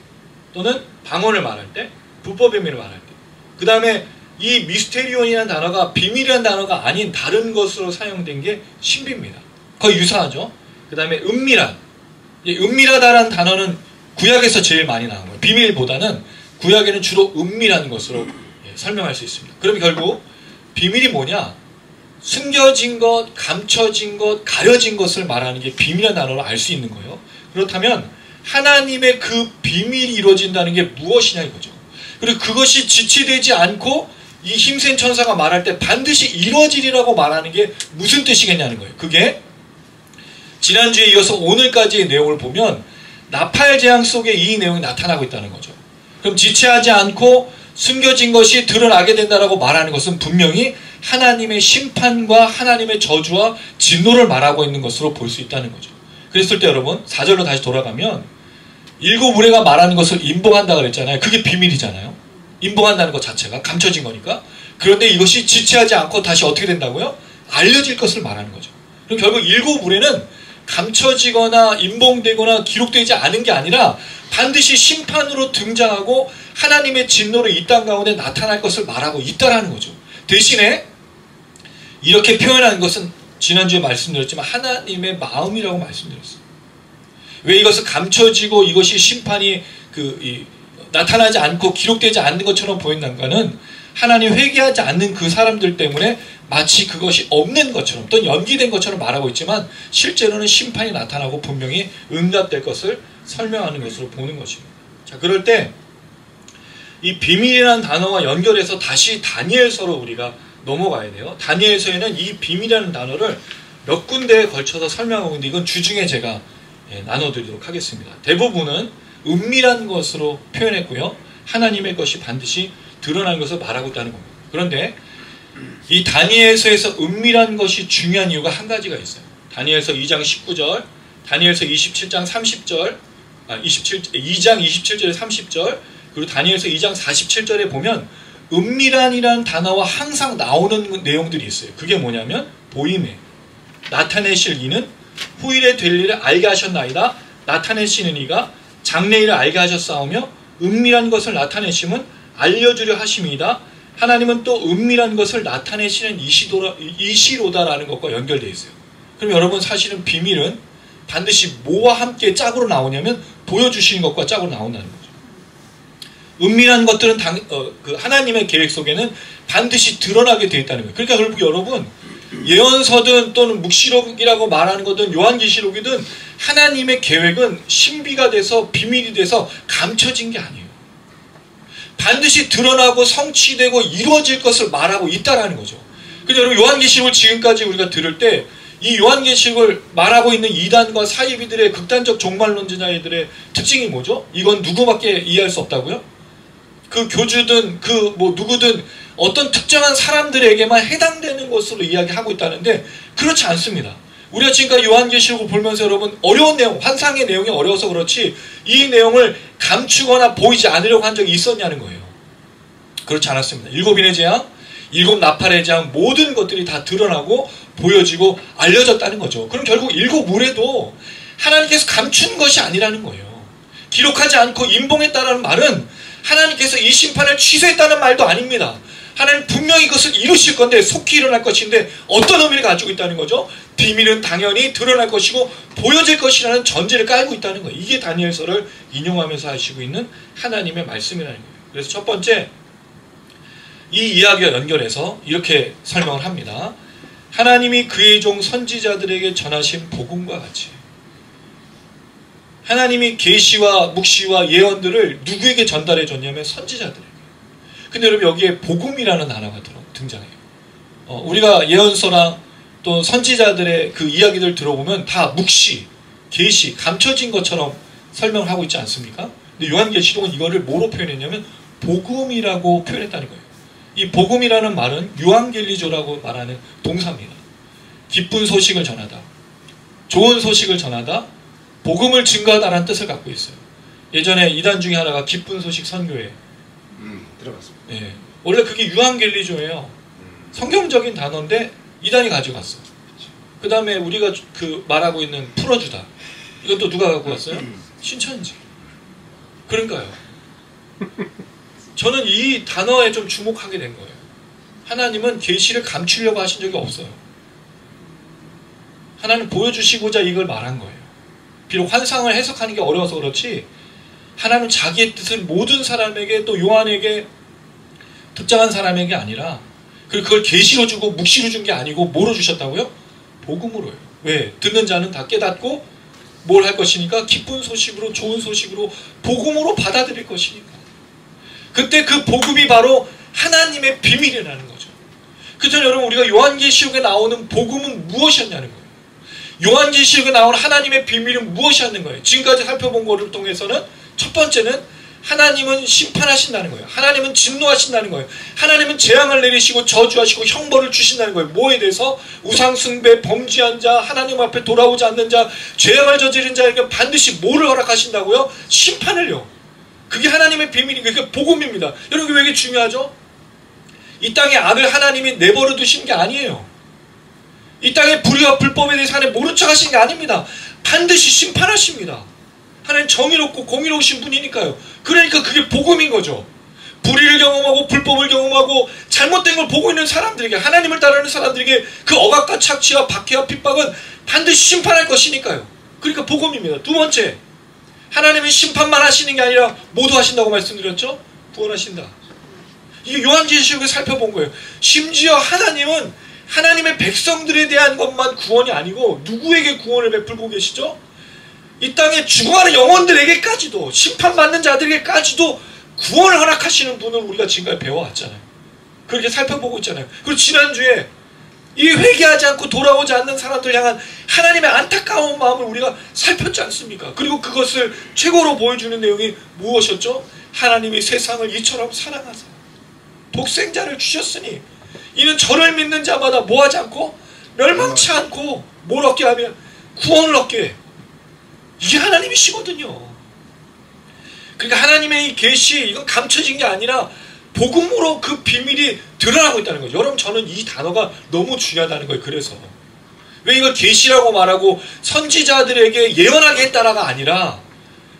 또는 방언을 말할 때, 불법 비밀을 말할 때. 그 다음에 이 미스테리온이라는 단어가 비밀이라는 단어가 아닌 다른 것으로 사용된 게 신비입니다. 거의 유사하죠. 그 다음에 은밀한. 은밀하다라는 단어는 구약에서 제일 많이 나온 거예요. 비밀보다는 구약에는 주로 은밀한 것으로 설명할 수 있습니다. 그러면 결국 비밀이 뭐냐? 숨겨진 것, 감춰진 것, 가려진 것을 말하는 게 비밀이라는 단어로 알 수 있는 거예요. 그렇다면 하나님의 그 비밀이 이루어진다는 게 무엇이냐 이거죠. 그리고 그것이 지체되지 않고 이 힘센 천사가 말할 때 반드시 이루어지리라고 말하는 게 무슨 뜻이겠냐는 거예요. 그게 지난주에 이어서 오늘까지의 내용을 보면 나팔 재앙 속에 이 내용이 나타나고 있다는 거죠. 그럼 지체하지 않고 숨겨진 것이 드러나게 된다라고 말하는 것은 분명히 하나님의 심판과 하나님의 저주와 진노를 말하고 있는 것으로 볼 수 있다는 거죠. 그랬을 때 여러분 4절로 다시 돌아가면 일곱 우레가 말하는 것을 인봉한다고 그랬잖아요. 그게 비밀이잖아요. 인봉한다는 것 자체가 감춰진 거니까. 그런데 이것이 지체하지 않고 다시 어떻게 된다고요? 알려질 것을 말하는 거죠. 그럼 결국 일곱 우레는 감춰지거나 인봉되거나 기록되지 않은 게 아니라 반드시 심판으로 등장하고 하나님의 진노로 이 땅 가운데 나타날 것을 말하고 있다라는 거죠. 대신에 이렇게 표현하는 것은 지난주에 말씀드렸지만 하나님의 마음이라고 말씀드렸어요. 왜 이것을 감춰지고 이것이 심판이 나타나지 않고 기록되지 않는 것처럼 보인다는가는 하나님 회개하지 않는 그 사람들 때문에 마치 그것이 없는 것처럼 또는 연기된 것처럼 말하고 있지만 실제로는 심판이 나타나고 분명히 응답될 것을 설명하는 것으로 보는 것입니다. 자, 그럴 때 이 비밀이라는 단어와 연결해서 다시 다니엘서로 우리가 넘어가야 돼요. 다니엘서에는 이 비밀이라는 단어를 몇 군데에 걸쳐서 설명하고 있는데 이건 주중에 제가 나눠드리도록 하겠습니다. 대부분은 은밀한 것으로 표현했고요. 하나님의 것이 반드시 드러난 것을 말하고 있다는 겁니다. 그런데 이 다니엘서에서 은밀한 것이 중요한 이유가 한 가지가 있어요. 다니엘서 2장 19절, 다니엘서 27장 30절, 2장 27절에 30절, 그리고 다니엘서 2장 47절에 보면 은밀한이라는 단어와 항상 나오는 내용들이 있어요. 그게 뭐냐면 보임에 나타내실 이는 후일에 될 일을 알게 하셨나이다. 나타내시는 이가 장래일을 알게 하셨사오며 은밀한 것을 나타내심은 알려주려 하심이다. 하나님은 또 은밀한 것을 나타내시는 이시로다라는 것과 연결되어 있어요. 그럼 여러분 사실은 비밀은 반드시 뭐와 함께 짝으로 나오냐면 보여주시는 것과 짝으로 나온다는 거죠. 은밀한 것들은 그 하나님의 계획 속에는 반드시 드러나게 되어 있다는 거예요. 그러니까 결국 여러분 예언서든 또는 묵시록이라고 말하는 것든 요한계시록이든 하나님의 계획은 신비가 돼서 비밀이 돼서 감춰진 게 아니에요. 반드시 드러나고 성취되고 이루어질 것을 말하고 있다라는 거죠. 그런데 여러분 요한계시록을 지금까지 우리가 들을 때 이 요한계시록을 말하고 있는 이단과 사이비들의 극단적 종말론자들의 특징이 뭐죠? 이건 누구밖에 이해할 수 없다고요? 그 교주든 그 뭐 누구든 어떤 특정한 사람들에게만 해당되는 것으로 이야기하고 있다는데 그렇지 않습니다. 우리가 지금까지 요한계시록을 보면서 여러분 어려운 내용, 환상의 내용이 어려워서 그렇지 이 내용을 감추거나 보이지 않으려고 한 적이 있었냐는 거예요. 그렇지 않았습니다. 7인의 재앙, 7 나팔의 재앙 모든 것들이 다 드러나고 보여지고 알려졌다는 거죠. 그럼 결국 7 물에도 하나님께서 감춘 것이 아니라는 거예요. 기록하지 않고 임봉했다는 말은 하나님께서 이 심판을 취소했다는 말도 아닙니다. 하나님 분명히 그것을 이루실 건데 속히 일어날 것인데 어떤 의미를 가지고 있다는 거죠? 비밀은 당연히 드러날 것이고 보여질 것이라는 전제를 깔고 있다는 거예요. 이게 다니엘서를 인용하면서 하시고 있는 하나님의 말씀이라는 거예요. 그래서 첫 번째 이 이야기와 연결해서 이렇게 설명을 합니다. 하나님이 그의 종 선지자들에게 전하신 복음과 같이 하나님이 계시와 묵시와 예언들을 누구에게 전달해 줬냐면 선지자들에게. 근데 여러분 여기에 복음이라는 단어가 등장해요. 우리가 예언서랑 또 선지자들의 그 이야기들 들어보면 다 묵시, 계시, 감춰진 것처럼 설명을 하고 있지 않습니까? 근데 요한계시록은 이거를 뭐로 표현했냐면 복음이라고 표현했다는 거예요. 이 복음이라는 말은 유앙겔리조라고 말하는 동사입니다. 기쁜 소식을 전하다, 좋은 소식을 전하다, 복음을 증거하다라는 뜻을 갖고 있어요. 예전에 이단 중에 하나가 기쁜 소식 선교회 들어봤습니다. 예, 원래 그게 유앙겔리조예요. 성경적인 단어인데 이단이 가져갔어. 그 다음에 우리가 그 말하고 있는 풀어주다, 이것도 누가 갖고 왔어요? 신천지. 그러니까요. 저는 이 단어에 좀 주목하게 된 거예요. 하나님은 계시를 감추려고 하신 적이 없어요. 하나님 보여주시고자 이걸 말한 거예요. 비록 환상을 해석하는 게 어려워서 그렇지 하나님은 자기의 뜻을 모든 사람에게 또 요한에게 특정한 사람에게 아니라 그걸 계시로 주고 묵시로 준 게 아니고 뭐로 주셨다고요? 복음으로요. 왜? 듣는 자는 다 깨닫고 뭘 할 것이니까 기쁜 소식으로 좋은 소식으로 복음으로 받아들일 것이니까. 그때 그 복음이 바로 하나님의 비밀이라는 거죠. 그래서 여러분 우리가 요한계시록에 나오는 복음은 무엇이었냐는 거예요. 요한계시록에 나오는 하나님의 비밀은 무엇이었는 거예요. 지금까지 살펴본 것을 통해서는 첫 번째는 하나님은 심판하신다는 거예요. 하나님은 진노하신다는 거예요. 하나님은 재앙을 내리시고 저주하시고 형벌을 주신다는 거예요. 뭐에 대해서? 우상숭배, 범죄한 자, 하나님 앞에 돌아오지 않는 자, 죄악을 저지른 자에게 반드시 뭐를 허락하신다고요? 심판을요. 그게 하나님의 비밀이, 그게 복음입니다. 여러분 왜 이게 중요하죠? 이 땅에 악을 하나님이 내버려 두신 게 아니에요. 이 땅에 불의와 불법에 대해서 하나님 모른 척 하신 게 아닙니다. 반드시 심판하십니다. 하나님 정의롭고 공의로우신 분이니까요. 그러니까 그게 복음인 거죠. 불의를 경험하고 불법을 경험하고 잘못된 걸 보고 있는 사람들에게, 하나님을 따르는 사람들에게 그 억압과 착취와 박해와 핍박은 반드시 심판할 것이니까요. 그러니까 복음입니다. 두 번째, 하나님은 심판만 하시는 게 아니라 모두 하신다고 말씀드렸죠? 구원하신다. 이게 요한계시록을 살펴본 거예요. 심지어 하나님은 하나님의 백성들에 대한 것만 구원이 아니고 누구에게 구원을 베풀고 계시죠? 이 땅에 죽어가는 영혼들에게까지도, 심판받는 자들에게까지도 구원을 허락하시는 분을 우리가 지금까지 배워왔잖아요. 그렇게 살펴보고 있잖아요. 그리고 지난주에 이 회개하지 않고 돌아오지 않는 사람들 향한 하나님의 안타까운 마음을 우리가 살폈지 않습니까? 그리고 그것을 최고로 보여주는 내용이 무엇이었죠? 하나님이 세상을 이처럼 사랑하사 독생자를 주셨으니 이는 저를 믿는 자마다 뭐하지 않고 멸망치 않고 뭘 얻게 하면 구원을 얻게 해. 이게 하나님이시거든요. 그러니까 하나님의 이 계시 이건 감춰진 게 아니라 복음으로 그 비밀이 드러나고 있다는 거죠. 여러분 저는 이 단어가 너무 중요하다는 거예요. 그래서 왜 이걸 계시라고 말하고 선지자들에게 예언하게 했다라가 아니라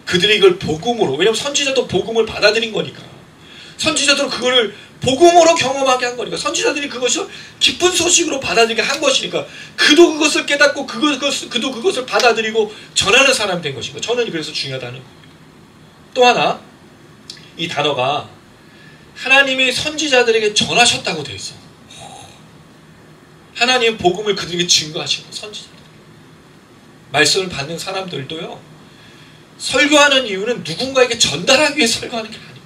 그들이 이걸 복음으로, 왜냐하면 선지자도 복음을 받아들인 거니까, 선지자들은 그거를 복음으로 경험하게 한 거니까, 선지자들이 그것을 기쁜 소식으로 받아들이게 한 것이니까 그도 그것을 깨닫고 그도 그것을 받아들이고 전하는 사람이 된 것이니까 저는 그래서 중요하다는 거예요. 또 하나 이 단어가 하나님이 선지자들에게 전하셨다고 되어 있어. 하나님 복음을 그들에게 증거하시고 선지자들 말씀을 받는 사람들도요 설교하는 이유는 누군가에게 전달하기 위해 설교하는 게 아닙니다.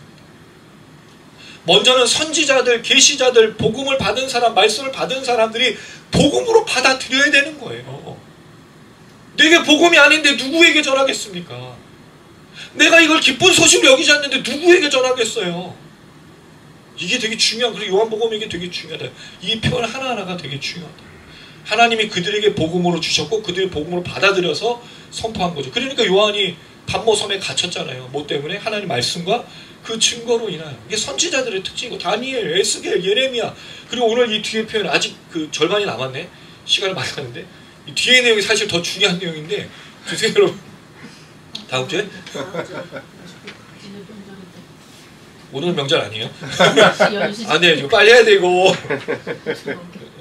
먼저는 선지자들, 계시자들, 복음을 받은 사람, 말씀을 받은 사람들이 복음으로 받아들여야 되는 거예요. 내게 복음이 아닌데 누구에게 전하겠습니까? 내가 이걸 기쁜 소식으로 여기지 않는데 누구에게 전하겠어요? 이게 되게 중요한, 그리고 요한복음 이게 되게 중요하다. 이 표현 하나하나가 되게 중요하다. 하나님이 그들에게 복음으로 주셨고 그들이 복음으로 받아들여서 선포한 거죠. 그러니까 요한이 pat모섬에 갇혔잖아요. 뭐 때문에? 하나님 말씀과 그 증거로 인하여. 이게 선지자들의 특징이고 다니엘, 에스겔, 예레미야, 그리고 오늘 이 뒤에 표현 아직 그 절반이 남았네. 시간을 많이 가는데 이 뒤에 내용이 사실 더 중요한 내용인데 주세요 여러분. 다음 주에? 오늘은 명절 아니에요? 아, 네, 이거 빨리 해야 되고.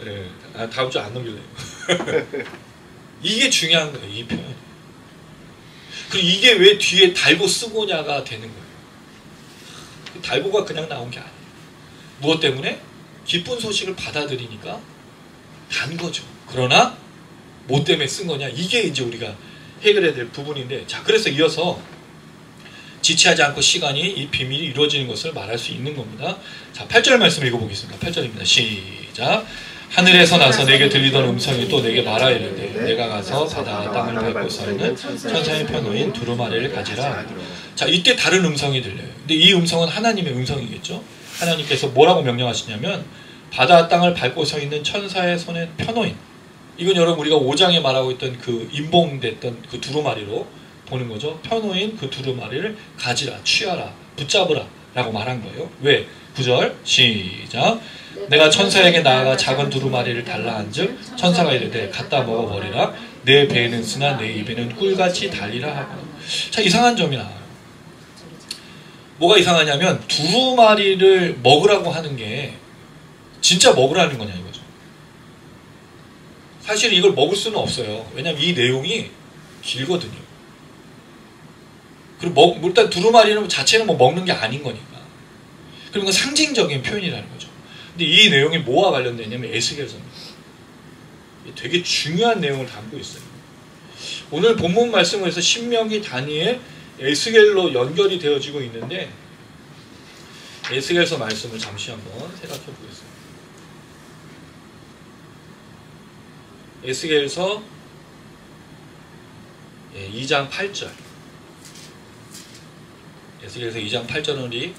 네, 아, 다음 주 안 넘길래요. 이게 중요한 거예요, 이 표현. 그리고 이게 왜 뒤에 달고 쓰고냐가 되는 거예요. 달고가 그냥 나온 게 아니에요. 무엇 때문에? 기쁜 소식을 받아들이니까 단 거죠. 그러나 뭐 때문에 쓴 거냐? 이게 이제 우리가 해결해야 될 부분인데, 자, 그래서 이어서 지체하지 않고 시간이 이 비밀이 이루어지는 것을 말할 수 있는 겁니다. 자, 8절 말씀 읽어보겠습니다. 8절입니다. 시작. 하늘에서 나서 내게 들리던 음성이 또 내게 말하 이르되 내가 가서 바다 땅을 밟고 서 있는 천사의 편호인 두루마리를 가지라. 자, 이때 다른 음성이 들려요. 근데 이 음성은 하나님의 음성이겠죠. 하나님께서 뭐라고 명령하시냐면 바다 땅을 밟고 서 있는 천사의 손의 편호인, 이건 여러분 우리가 5장에 말하고 있던 그 임봉됐던 그 두루마리로 보는 거죠. 편호인 그 두루마리를 가지라, 취하라, 붙잡으라 라고 말한 거예요. 왜? 9절 시작. 내가 천사에게 나아가 작은 두루마리를 달라 한즉 천사가 이르되 갖다 먹어버리라. 내 배에는 쓰나 내 입에는 꿀같이 달리라 하고. 자, 이상한 점이 나와요. 뭐가 이상하냐면 두루마리를 먹으라고 하는 게 진짜 먹으라는 거냐 이거죠. 사실 이걸 먹을 수는 없어요. 왜냐하면 이 내용이 길거든요. 그리고 일단 두루마리는 자체는 뭐 먹는 게 아닌 거니까. 그리고 상징적인 표현이라는 거죠. 근데 이 내용이 뭐와 관련되냐면 에스겔서입니다. 되게 중요한 내용을 담고 있어요. 오늘 본문 말씀에서 신명기, 다니엘, 에스겔로 연결이 되어지고 있는데 에스겔서 말씀을 잠시 한번 생각해 보겠습니다. 에스겔서 2장 8절. 에스겔서 2장 8절은 우리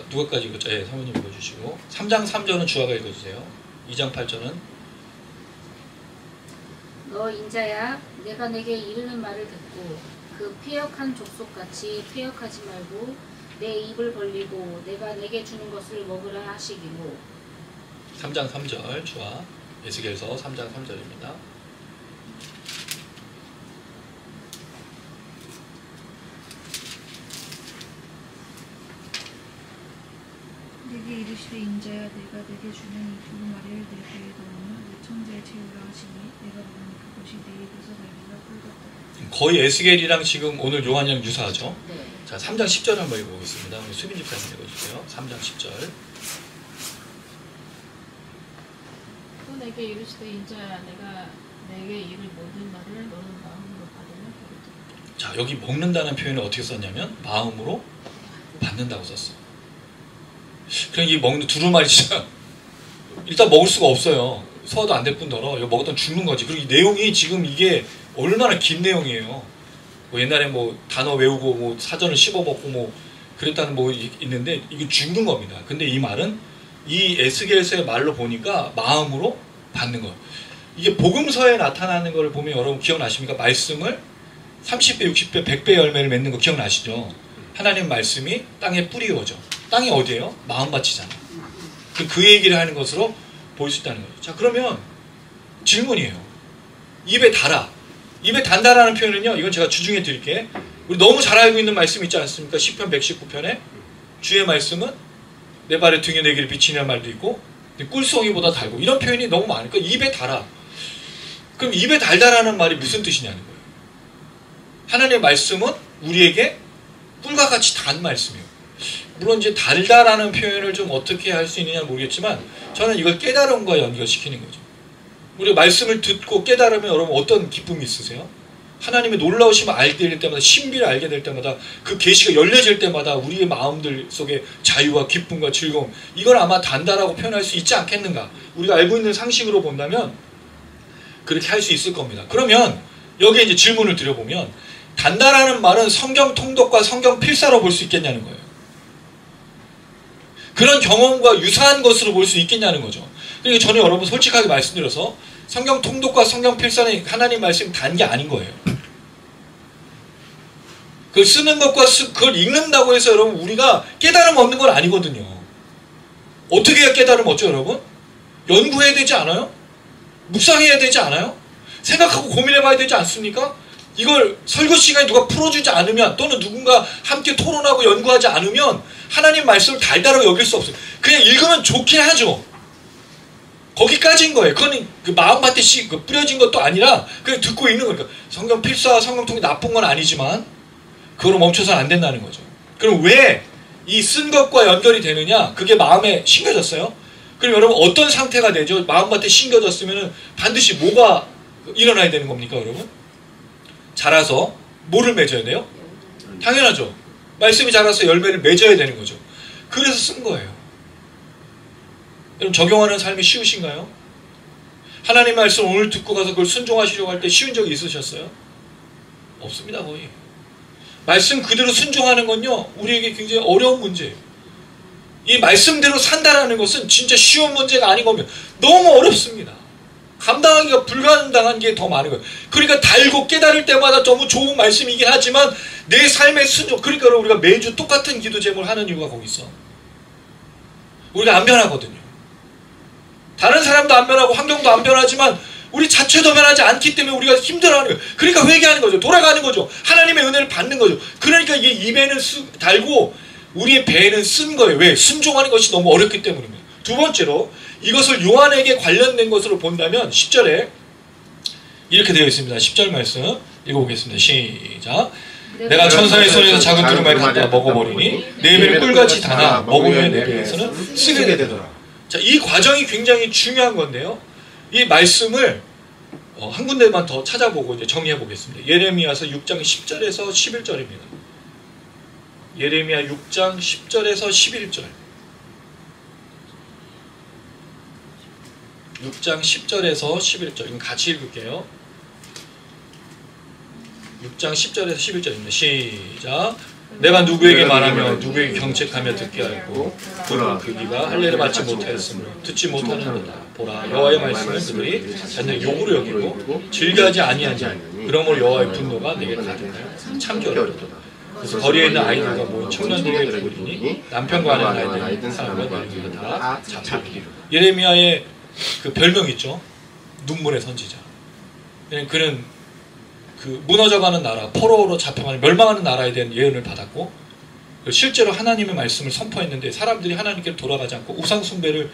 누가까지 읽었죠? 예, 사모님 읽어주시고 3장 3절은 주아가 읽어주세요. 2장 8절은 너 인자야 내가 내게 이르는 말을 듣고 그 패역한 족속같이 패역하지 말고 내 입을 벌리고 내가 내게 주는 것을 먹으라 하시기로. 3장 3절 주아 에스겔서 3장 3절입니다. 내게 이르시되 인자야 내가 내게 주는 이 두루마리를 내 배에 넣으며 내 천재에 채우라 하시니 내가 먹는 그것이 내 입에서 날리가 꿀같다. 거의 에스겔이랑 지금 오늘 요한이랑 유사하죠. 네. 자, 3장 10절 한번 읽어보겠습니다. 우리 수빈 집사님 읽어주세요. 3장 10절. 또 내게 이르시되 인자야 내가 내게 이를 모든 말을 너는 마음으로 받으면 되리라. 자, 여기 먹는다는 표현을 어떻게 썼냐면 마음으로 받는다고 썼어. 그럼 이 먹는 두루마리 진짜 일단 먹을 수가 없어요. 소화도 안 될 뿐더러 이거 먹었던 죽는 거지. 그리고 이 내용이 지금 이게 얼마나 긴 내용이에요. 뭐 옛날에 뭐 단어 외우고 뭐 사전을 씹어 먹고 뭐 그랬다는 뭐 있는데 이거 죽는 겁니다. 근데 이 말은 이 에스겔서의 말로 보니까 마음으로 받는 거예요. 이게 복음서에 나타나는 걸 보면 여러분 기억나십니까? 말씀을 30배, 60배, 100배 열매를 맺는 거 기억나시죠? 하나님 말씀이 땅에 뿌리워져. 땅이 어디예요? 마음밭이잖아. 그 얘기를 하는 것으로 볼 수 있다는 거죠. 자, 그러면 질문이에요. 입에 달아. 입에 단다라는 표현은요, 이건 제가 주중에 드릴게. 우리 너무 잘 알고 있는 말씀 있지 않습니까? 시편 119편에 주의 말씀은 내 발의 등에 내기를 비치는 말도 있고 꿀송이보다 달고, 이런 표현이 너무 많으니까 입에 달아. 그럼 입에 달다라는 말이 무슨 뜻이냐는 거예요. 하나님의 말씀은 우리에게 꿀과 같이 단 말씀이에요. 물론 이제 달다라는 표현을 좀 어떻게 할 수 있느냐 모르겠지만 저는 이걸 깨달음과 연결시키는 거죠. 우리가 말씀을 듣고 깨달으면 여러분 어떤 기쁨이 있으세요? 하나님의 놀라우심을 알게 될 때마다, 신비를 알게 될 때마다, 그 계시가 열려질 때마다 우리의 마음들 속에 자유와 기쁨과 즐거움, 이걸 아마 단다라고 표현할 수 있지 않겠는가. 우리가 알고 있는 상식으로 본다면 그렇게 할 수 있을 겁니다. 그러면 여기에 이제 질문을 드려보면 단다라는 말은 성경 통독과 성경 필사로 볼 수 있겠냐는 거예요. 그런 경험과 유사한 것으로 볼 수 있겠냐는 거죠. 그러니까 저는 여러분 솔직하게 말씀드려서 성경 통독과 성경 필사는 하나님 말씀이 단 게 아닌 거예요. 그걸 쓰는 것과 그걸 읽는다고 해서 여러분 우리가 깨달음 얻는 건 아니거든요. 어떻게 해야 깨달음 얻죠, 여러분? 연구해야 되지 않아요? 묵상해야 되지 않아요? 생각하고 고민해봐야 되지 않습니까? 이걸 설교 시간에 누가 풀어주지 않으면, 또는 누군가 함께 토론하고 연구하지 않으면 하나님 말씀을 달달하게 여길 수 없어요. 그냥 읽으면 좋긴 하죠. 거기까지인 거예요. 그건 그 마음밭에 뿌려진 것도 아니라 그냥 듣고 읽는 거니까. 성경 필사와 성경 통이 나쁜 건 아니지만 그거로 멈춰서는 안 된다는 거죠. 그럼 왜 이 쓴 것과 연결이 되느냐? 그게 마음에 심겨졌어요. 그럼 여러분 어떤 상태가 되죠? 마음밭에 심겨졌으면 반드시 뭐가 일어나야 되는 겁니까, 여러분? 자라서 뭐를 맺어야 돼요? 당연하죠. 말씀이 자라서 열매를 맺어야 되는 거죠. 그래서 쓴 거예요. 여러분 적용하는 삶이 쉬우신가요? 하나님 말씀 오늘 듣고 가서 그걸 순종하시려고 할 때 쉬운 적이 있으셨어요? 없습니다, 거의. 말씀 그대로 순종하는 건요, 우리에게 굉장히 어려운 문제예요. 이 말씀대로 산다라는 것은 진짜 쉬운 문제가 아니거든요. 너무 어렵습니다. 감당하기가 불가능한 게 더 많은 거예요. 그러니까 달고 깨달을 때마다 너무 좋은 말씀이긴 하지만 내 삶의 순종, 그러니까 우리가 매주 똑같은 기도 제목을 하는 이유가 거기 있어. 우리가 안 변하거든요. 다른 사람도 안 변하고 환경도 안 변하지만 우리 자체도 변하지 않기 때문에 우리가 힘들어하는 거예요. 그러니까 회개하는 거죠. 돌아가는 거죠. 하나님의 은혜를 받는 거죠. 그러니까 이게 입에는 달고 우리의 배에는 쓴 거예요. 왜? 순종하는 것이 너무 어렵기 때문입니다. 두 번째로 이것을 요한에게 관련된 것으로 본다면 10절에 이렇게 되어 있습니다. 10절 말씀 읽어보겠습니다. 시작. 내가 천사의 손에서 작은 두루마리 갖다 먹어버리니 내 입에는 꿀같이 다나 먹으면 내 배에서는 쓰게 되더라. 자, 이 과정이 굉장히 중요한 건데요. 이 말씀을 한 군데만 더 찾아보고 이제 정리해 보겠습니다. 예레미야서 6장 10절에서 11절입니다. 예레미야 6장 10절에서 11절. 6장 10절에서 11절. 이건 같이 읽을게요. 6장 10절에서 11절입니다. 시작. 내가 누구에게 말하며 누구에게 경책하며 듣게 하였고 그 귀가 할례를 받지 못하였으므로 듣지 못하는도다. 보라, 여호와의 말씀을 그들이 자기의 욕으로 여기고 즐겨하지 아니하니 그러므로 여호와의 분노가 내게 가득하여 참기 어렵도다. 그래서 거리에 있는 아이들과 모인 청년들에게 부르니 남편과 하는 아이들 사람과 너희가 다 잡히리라. 예레미야의 그 별명 있죠. 눈물의 선지자. 그는 그 무너져가는 나라, 포로로 잡혀가는 멸망하는 나라에 대한 예언을 받았고 실제로 하나님의 말씀을 선포했는데 사람들이 하나님께 돌아가지 않고 우상 숭배를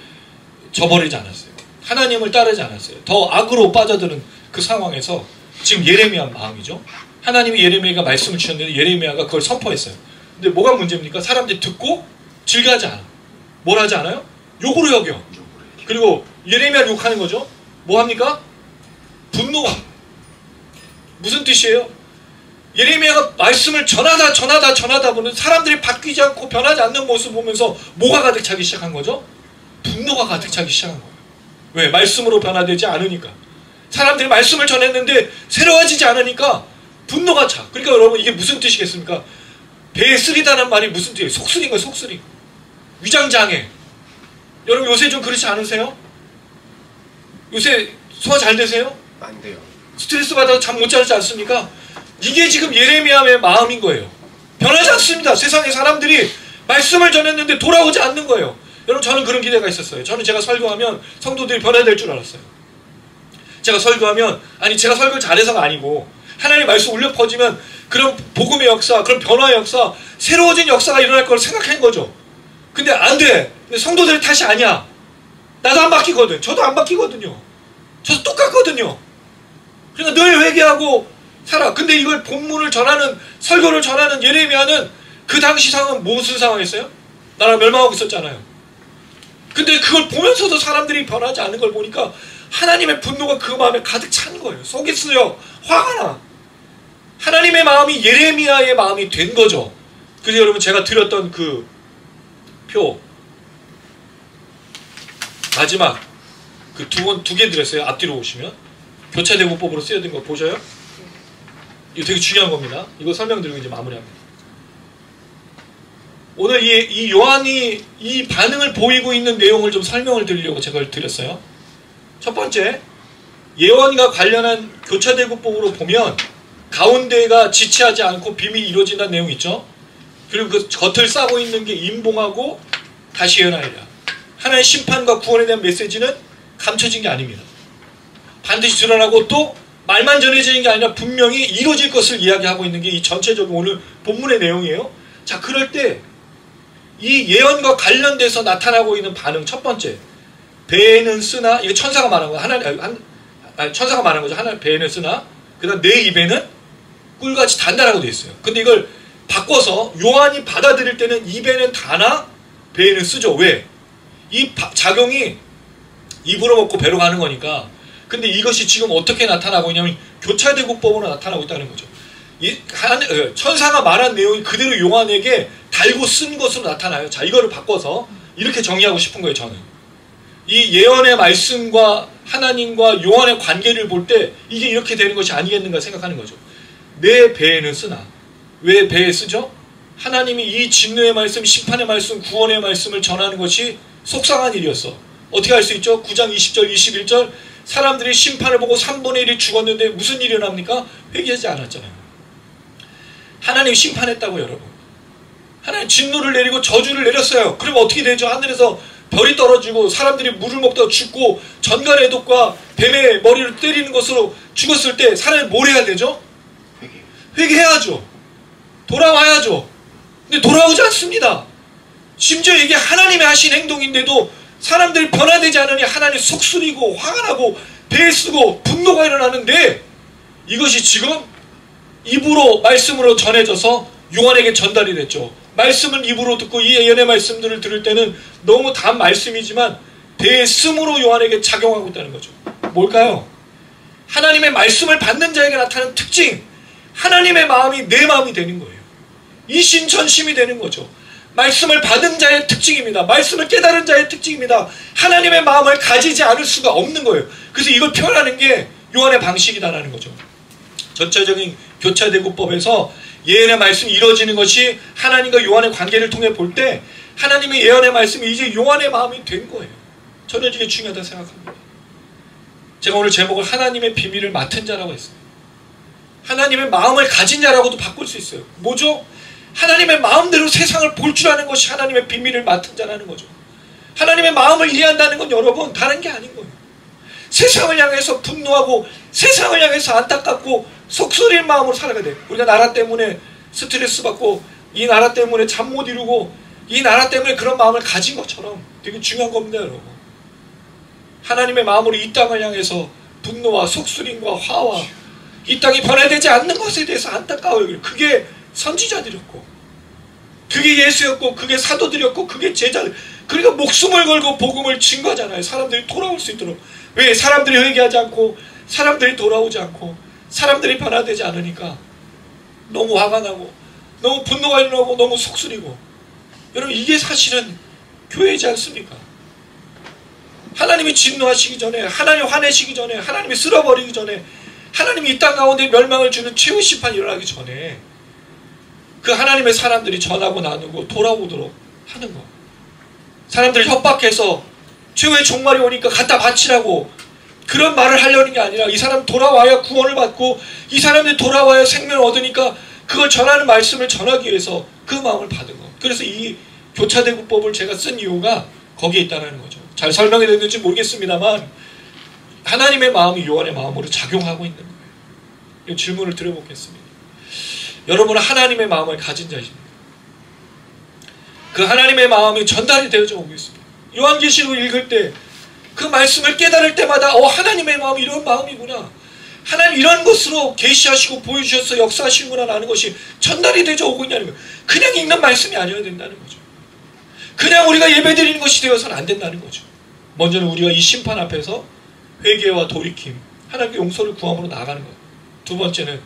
저버리지 않았어요. 하나님을 따르지 않았어요. 더 악으로 빠져드는 그 상황에서 지금 예레미야 마음이죠. 하나님이 예레미야가 말씀을 주셨는데 예레미야가 그걸 선포했어요. 근데 뭐가 문제입니까? 사람들이 듣고 즐겨하지 않아. 뭘 하지 않아요? 욕으로 여겨. 그리고 예레미야를 욕하는 거죠. 뭐 합니까? 분노가. 무슨 뜻이에요? 예레미야가 말씀을 전하다 보는 사람들이 바뀌지 않고 변하지 않는 모습을 보면서 뭐가 가득 차기 시작한 거죠? 분노가 가득 차기 시작한 거예요. 왜? 말씀으로 변화되지 않으니까. 사람들이 말씀을 전했는데 새로워지지 않으니까 분노가 차. 그러니까 여러분 이게 무슨 뜻이겠습니까? 배에 쓰리다는 말이 무슨 뜻이에요? 속쓰린 거예요. 속쓰림. 위장장애. 여러분 요새 좀 그렇지 않으세요? 요새 소화 잘 되세요? 안 돼요. 스트레스 받아서 잠 못 자지 않습니까? 이게 지금 예레미야의 마음인 거예요. 변하지 않습니다. 세상의 사람들이 말씀을 전했는데 돌아오지 않는 거예요. 여러분, 저는 그런 기대가 있었어요. 저는 제가 설교하면 성도들이 변화될 줄 알았어요. 제가 설교하면, 아니 제가 설교를 잘해서가 아니고 하나님의 말씀 울려 퍼지면 그런 복음의 역사, 그런 변화의 역사, 새로워진 역사가 일어날 걸 생각한 거죠. 근데 안 돼. 근데 성도들의 탓이 아니야. 나도 안 바뀌거든. 저도 안 바뀌거든요. 저도 똑같거든요. 그러니까 늘 회개하고 살아. 근데 이걸 본문을 전하는, 설교를 전하는 예레미야는 그 당시 상황은 무슨 상황이었어요? 나라가 멸망하고 있었잖아요. 근데 그걸 보면서도 사람들이 변하지 않는 걸 보니까 하나님의 분노가 그 마음에 가득 찬 거예요. 속이 쓰여 화가 나. 하나님의 마음이 예레미야의 마음이 된 거죠. 그래서 여러분, 제가 드렸던 그 표 마지막 그 두 개 드렸어요. 앞뒤로 오시면 교차대구법으로 쓰여진 거 보셔요? 이거 되게 중요한 겁니다. 이거 설명드리고 이제 마무리합니다. 오늘 이 요한이 이 반응을 보이고 있는 내용을 좀 설명을 드리려고 제가 드렸어요. 첫 번째, 예언과 관련한 교차대구법으로 보면 가운데가 지체하지 않고 비밀이 이루어진다는 내용이 있죠. 그리고 그 겉을 싸고 있는 게 임봉하고 다시 예언하리라. 하나의 심판과 구원에 대한 메시지는 감춰진 게 아닙니다. 반드시 드러나고 또 말만 전해지는 게 아니라 분명히 이루어질 것을 이야기하고 있는 게 이 전체적인 오늘 본문의 내용이에요. 자, 그럴 때 이 예언과 관련돼서 나타나고 있는 반응, 첫 번째, 배에는 쓰나, 이거 천사가 말한 거, 천사가 말한 거죠. 하나 배에는 쓰나, 그 다음 내 입에는 꿀같이 단단하고 되어 있어요. 근데 이걸 바꿔서 요한이 받아들일 때는 입에는 다나 배에는 쓰죠. 왜? 이 작용이 입으로 먹고 배로 가는 거니까. 근데 이것이 지금 어떻게 나타나고 있냐면 교차대구법으로 나타나고 있다는 거죠. 천사가 말한 내용이 그대로 요한에게 달고 쓴 것으로 나타나요. 자, 이거를 바꿔서 이렇게 정의하고 싶은 거예요. 저는 이 예언의 말씀과 하나님과 요한의 관계를 볼 때 이게 이렇게 되는 것이 아니겠는가 생각하는 거죠. 내 배에는 쓰나. 왜 배에 쓰죠? 하나님이 이 진노의 말씀, 심판의 말씀, 구원의 말씀을 전하는 것이 속상한 일이었어. 어떻게 할 수 있죠? 9장 20절 21절 사람들이 심판을 보고 3분의 1이 죽었는데 무슨 일이 일어납니까? 회개하지 않았잖아요. 하나님이 심판했다고. 여러분, 하나님 진노를 내리고 저주를 내렸어요. 그럼 어떻게 되죠? 하늘에서 별이 떨어지고 사람들이 물을 먹다가 죽고 전갈의 독과 뱀의 머리를 때리는 것으로 죽었을 때 사람이 뭘 해야 되죠? 회개해야죠. 돌아와야죠. 근데 돌아오지 않습니다. 심지어 이게 하나님의 하신 행동인데도 사람들이 변화되지 않으니 하나님 속쓰리고 화가 나고 배에 쓰고 분노가 일어나는데 이것이 지금 입으로 말씀으로 전해져서 요한에게 전달이 됐죠. 말씀을 입으로 듣고 이 예언의 말씀들을 들을 때는 너무 단 말씀이지만 배에 쓰므로 요한에게 작용하고 있다는 거죠. 뭘까요? 하나님의 말씀을 받는 자에게 나타나는 특징, 하나님의 마음이 내 마음이 되는 거예요. 이심전심이 되는 거죠. 말씀을 받은 자의 특징입니다. 말씀을 깨달은 자의 특징입니다. 하나님의 마음을 가지지 않을 수가 없는 거예요. 그래서 이걸 표현하는 게 요한의 방식이다라는 거죠. 전체적인 교차대구법에서 예언의 말씀이 이루어지는 것이 하나님과 요한의 관계를 통해 볼 때 하나님의 예언의 말씀이 이제 요한의 마음이 된 거예요. 저는 이게 중요하다고 생각합니다. 제가 오늘 제목을 하나님의 비밀을 맡은 자라고 했어요. 하나님의 마음을 가진 자라고도 바꿀 수 있어요. 뭐죠? 하나님의 마음대로 세상을 볼 줄 아는 것이 하나님의 비밀을 맡은 자라는 거죠. 하나님의 마음을 이해한다는 건 여러분 다른 게 아닌 거예요. 세상을 향해서 분노하고 세상을 향해서 안타깝고 속쓰릴 마음으로 살아가야 돼요. 우리가 나라 때문에 스트레스 받고 이 나라 때문에 잠 못 이루고 이 나라 때문에 그런 마음을 가진 것처럼 되게 중요한 겁니다. 여러분, 하나님의 마음으로 이 땅을 향해서 분노와 속쓰림과 화와 이 땅이 변화되지 않는 것에 대해서 안타까워요. 그게 선지자들이었고 그게 예수였고 그게 사도들이었고 그게 제자들, 그러니까 목숨을 걸고 복음을 증거하잖아요. 사람들이 돌아올 수 있도록. 왜? 사람들이 회개하지 않고 사람들이 돌아오지 않고 사람들이 변화되지 않으니까 너무 화가 나고 너무 분노가 일어나고 너무 속쓰리고. 여러분, 이게 사실은 교회이지 않습니까? 하나님이 진노하시기 전에, 하나님 화내시기 전에, 하나님이 쓸어버리기 전에, 하나님이 이 땅 가운데 멸망을 주는 최후 심판이 일어나기 전에 그 하나님의 사람들이 전하고 나누고 돌아오도록 하는 거. 사람들을 협박해서 최후의 종말이 오니까 갖다 바치라고 그런 말을 하려는 게 아니라 이 사람 돌아와야 구원을 받고 이 사람들이 돌아와야 생명을 얻으니까 그걸 전하는 말씀을 전하기 위해서 그 마음을 받은 거. 그래서 이 교차대구법을 제가 쓴 이유가 거기에 있다는 거죠. 잘 설명이 됐는지 모르겠습니다만 하나님의 마음이 요한의 마음으로 작용하고 있는 거예요. 이 질문을 드려보겠습니다. 여러분은 하나님의 마음을 가진 자이십니까? 그 하나님의 마음이 전달이 되어져 오고 있습니다. 요한계시록 읽을 때 그 말씀을 깨달을 때마다 하나님의 마음이 이런 마음이구나. 하나님 이런 것으로 계시하시고 보여주셔서 역사하시는구나 라는 것이 전달이 되어져 오고 있냐는 거예요. 그냥 읽는 말씀이 아니어야 된다는 거죠. 그냥 우리가 예배드리는 것이 되어서는 안 된다는 거죠. 먼저는 우리가 이 심판 앞에서 회개와 돌이킴, 하나님께 용서를 구함으로 나가는 거예요. 두 번째는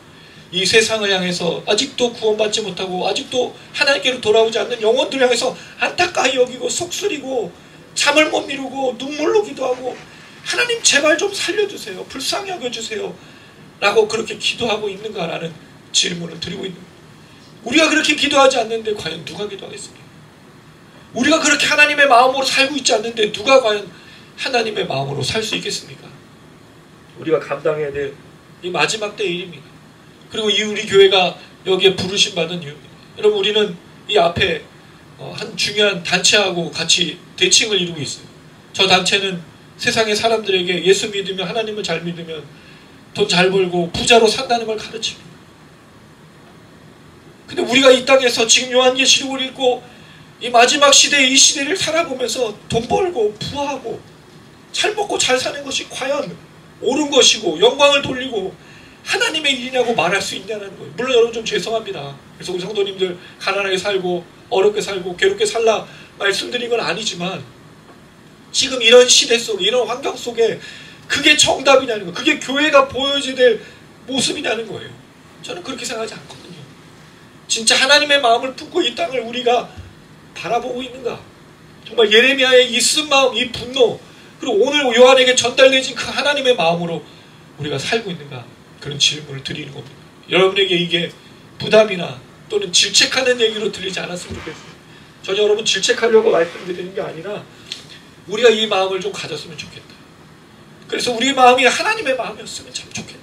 이 세상을 향해서 아직도 구원받지 못하고 아직도 하나님께로 돌아오지 않는 영혼들을 향해서 안타까이 여기고 속쓰리고 잠을 못 이루고 눈물로 기도하고 하나님 제발 좀 살려주세요. 불쌍히 여겨주세요. 라고 그렇게 기도하고 있는가라는 질문을 드리고 있는 거예요. 우리가 그렇게 기도하지 않는데 과연 누가 기도하겠습니까? 우리가 그렇게 하나님의 마음으로 살고 있지 않는데 누가 과연 하나님의 마음으로 살 수 있겠습니까? 우리가 감당해야 될 이 마지막 때의 일입니다. 그리고 이 우리 교회가 여기에 부르심 받은 이유입니다. 여러분 우리는 이 앞에 한 중요한 단체하고 같이 대칭을 이루고 있어요. 저 단체는 세상의 사람들에게 예수 믿으면 하나님을 잘 믿으면 돈 잘 벌고 부자로 산다는 걸 가르칩니다. 근데 우리가 이 땅에서 지금 요한계시록을 읽고 이 마지막 시대에 이 시대를 살아보면서 돈 벌고 부하고 잘 먹고 잘 사는 것이 과연 옳은 것이고 영광을 돌리고 하나님의 일이냐고 말할 수 있냐는 거예요. 물론 여러분 좀 죄송합니다. 그래서 우리 성도님들 가난하게 살고 어렵게 살고 괴롭게 살라 말씀드린 건 아니지만 지금 이런 시대 속에 이런 환경 속에 그게 정답이냐는 거예요. 그게 교회가 보여줘야 될 모습이냐는 거예요. 저는 그렇게 생각하지 않거든요. 진짜 하나님의 마음을 품고 이 땅을 우리가 바라보고 있는가? 정말 예레미야의 이 쓴 마음, 이 분노, 그리고 오늘 요한에게 전달되진 그 하나님의 마음으로 우리가 살고 있는가? 그런 질문을 드리는 겁니다. 여러분에게 이게 부담이나 또는 질책하는 얘기로 들리지 않았으면 좋겠어요. 전혀 여러분 질책하려고 말씀드리는 게 아니라 우리가 이 마음을 좀 가졌으면 좋겠다. 그래서 우리 마음이 하나님의 마음이었으면 참 좋겠다.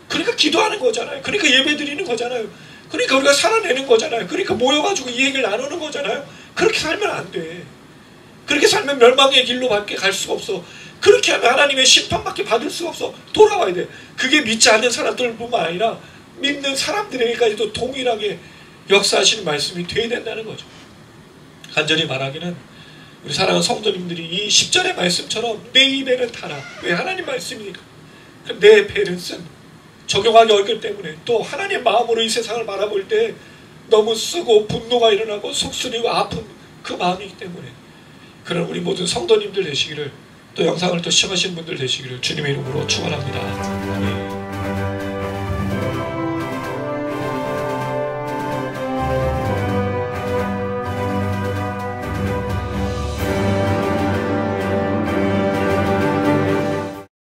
그러니까 기도하는 거잖아요. 그러니까 예배 드리는 거잖아요. 그러니까 우리가 살아내는 거잖아요. 그러니까 모여가지고 이 얘기를 나누는 거잖아요. 그렇게 살면 안 돼. 그렇게 살면 멸망의 길로 밖에 갈 수가 없어. 그렇게 하면 하나님의 심판밖에 받을 수가 없어. 돌아와야 돼. 그게 믿지 않는 사람들뿐만 아니라 믿는 사람들에게까지도 동일하게 역사하시는 말씀이 돼야 된다는 거죠. 간절히 말하기는 우리 사랑하는 성도님들이 이 10절의 말씀처럼 내 입에는 달아. 왜 하나님 말씀이니까. 내 배는 쓴. 적용하기 어렵기 때문에 또 하나님의 마음으로 이 세상을 바라볼 때 너무 쓰고 분노가 일어나고 속쓰리고 아픈 그 마음이기 때문에 그런 우리 모든 성도님들 되시기를 또 영상을 또 시청하신 분들 되시기를 주님의 이름으로 축원합니다. 아멘.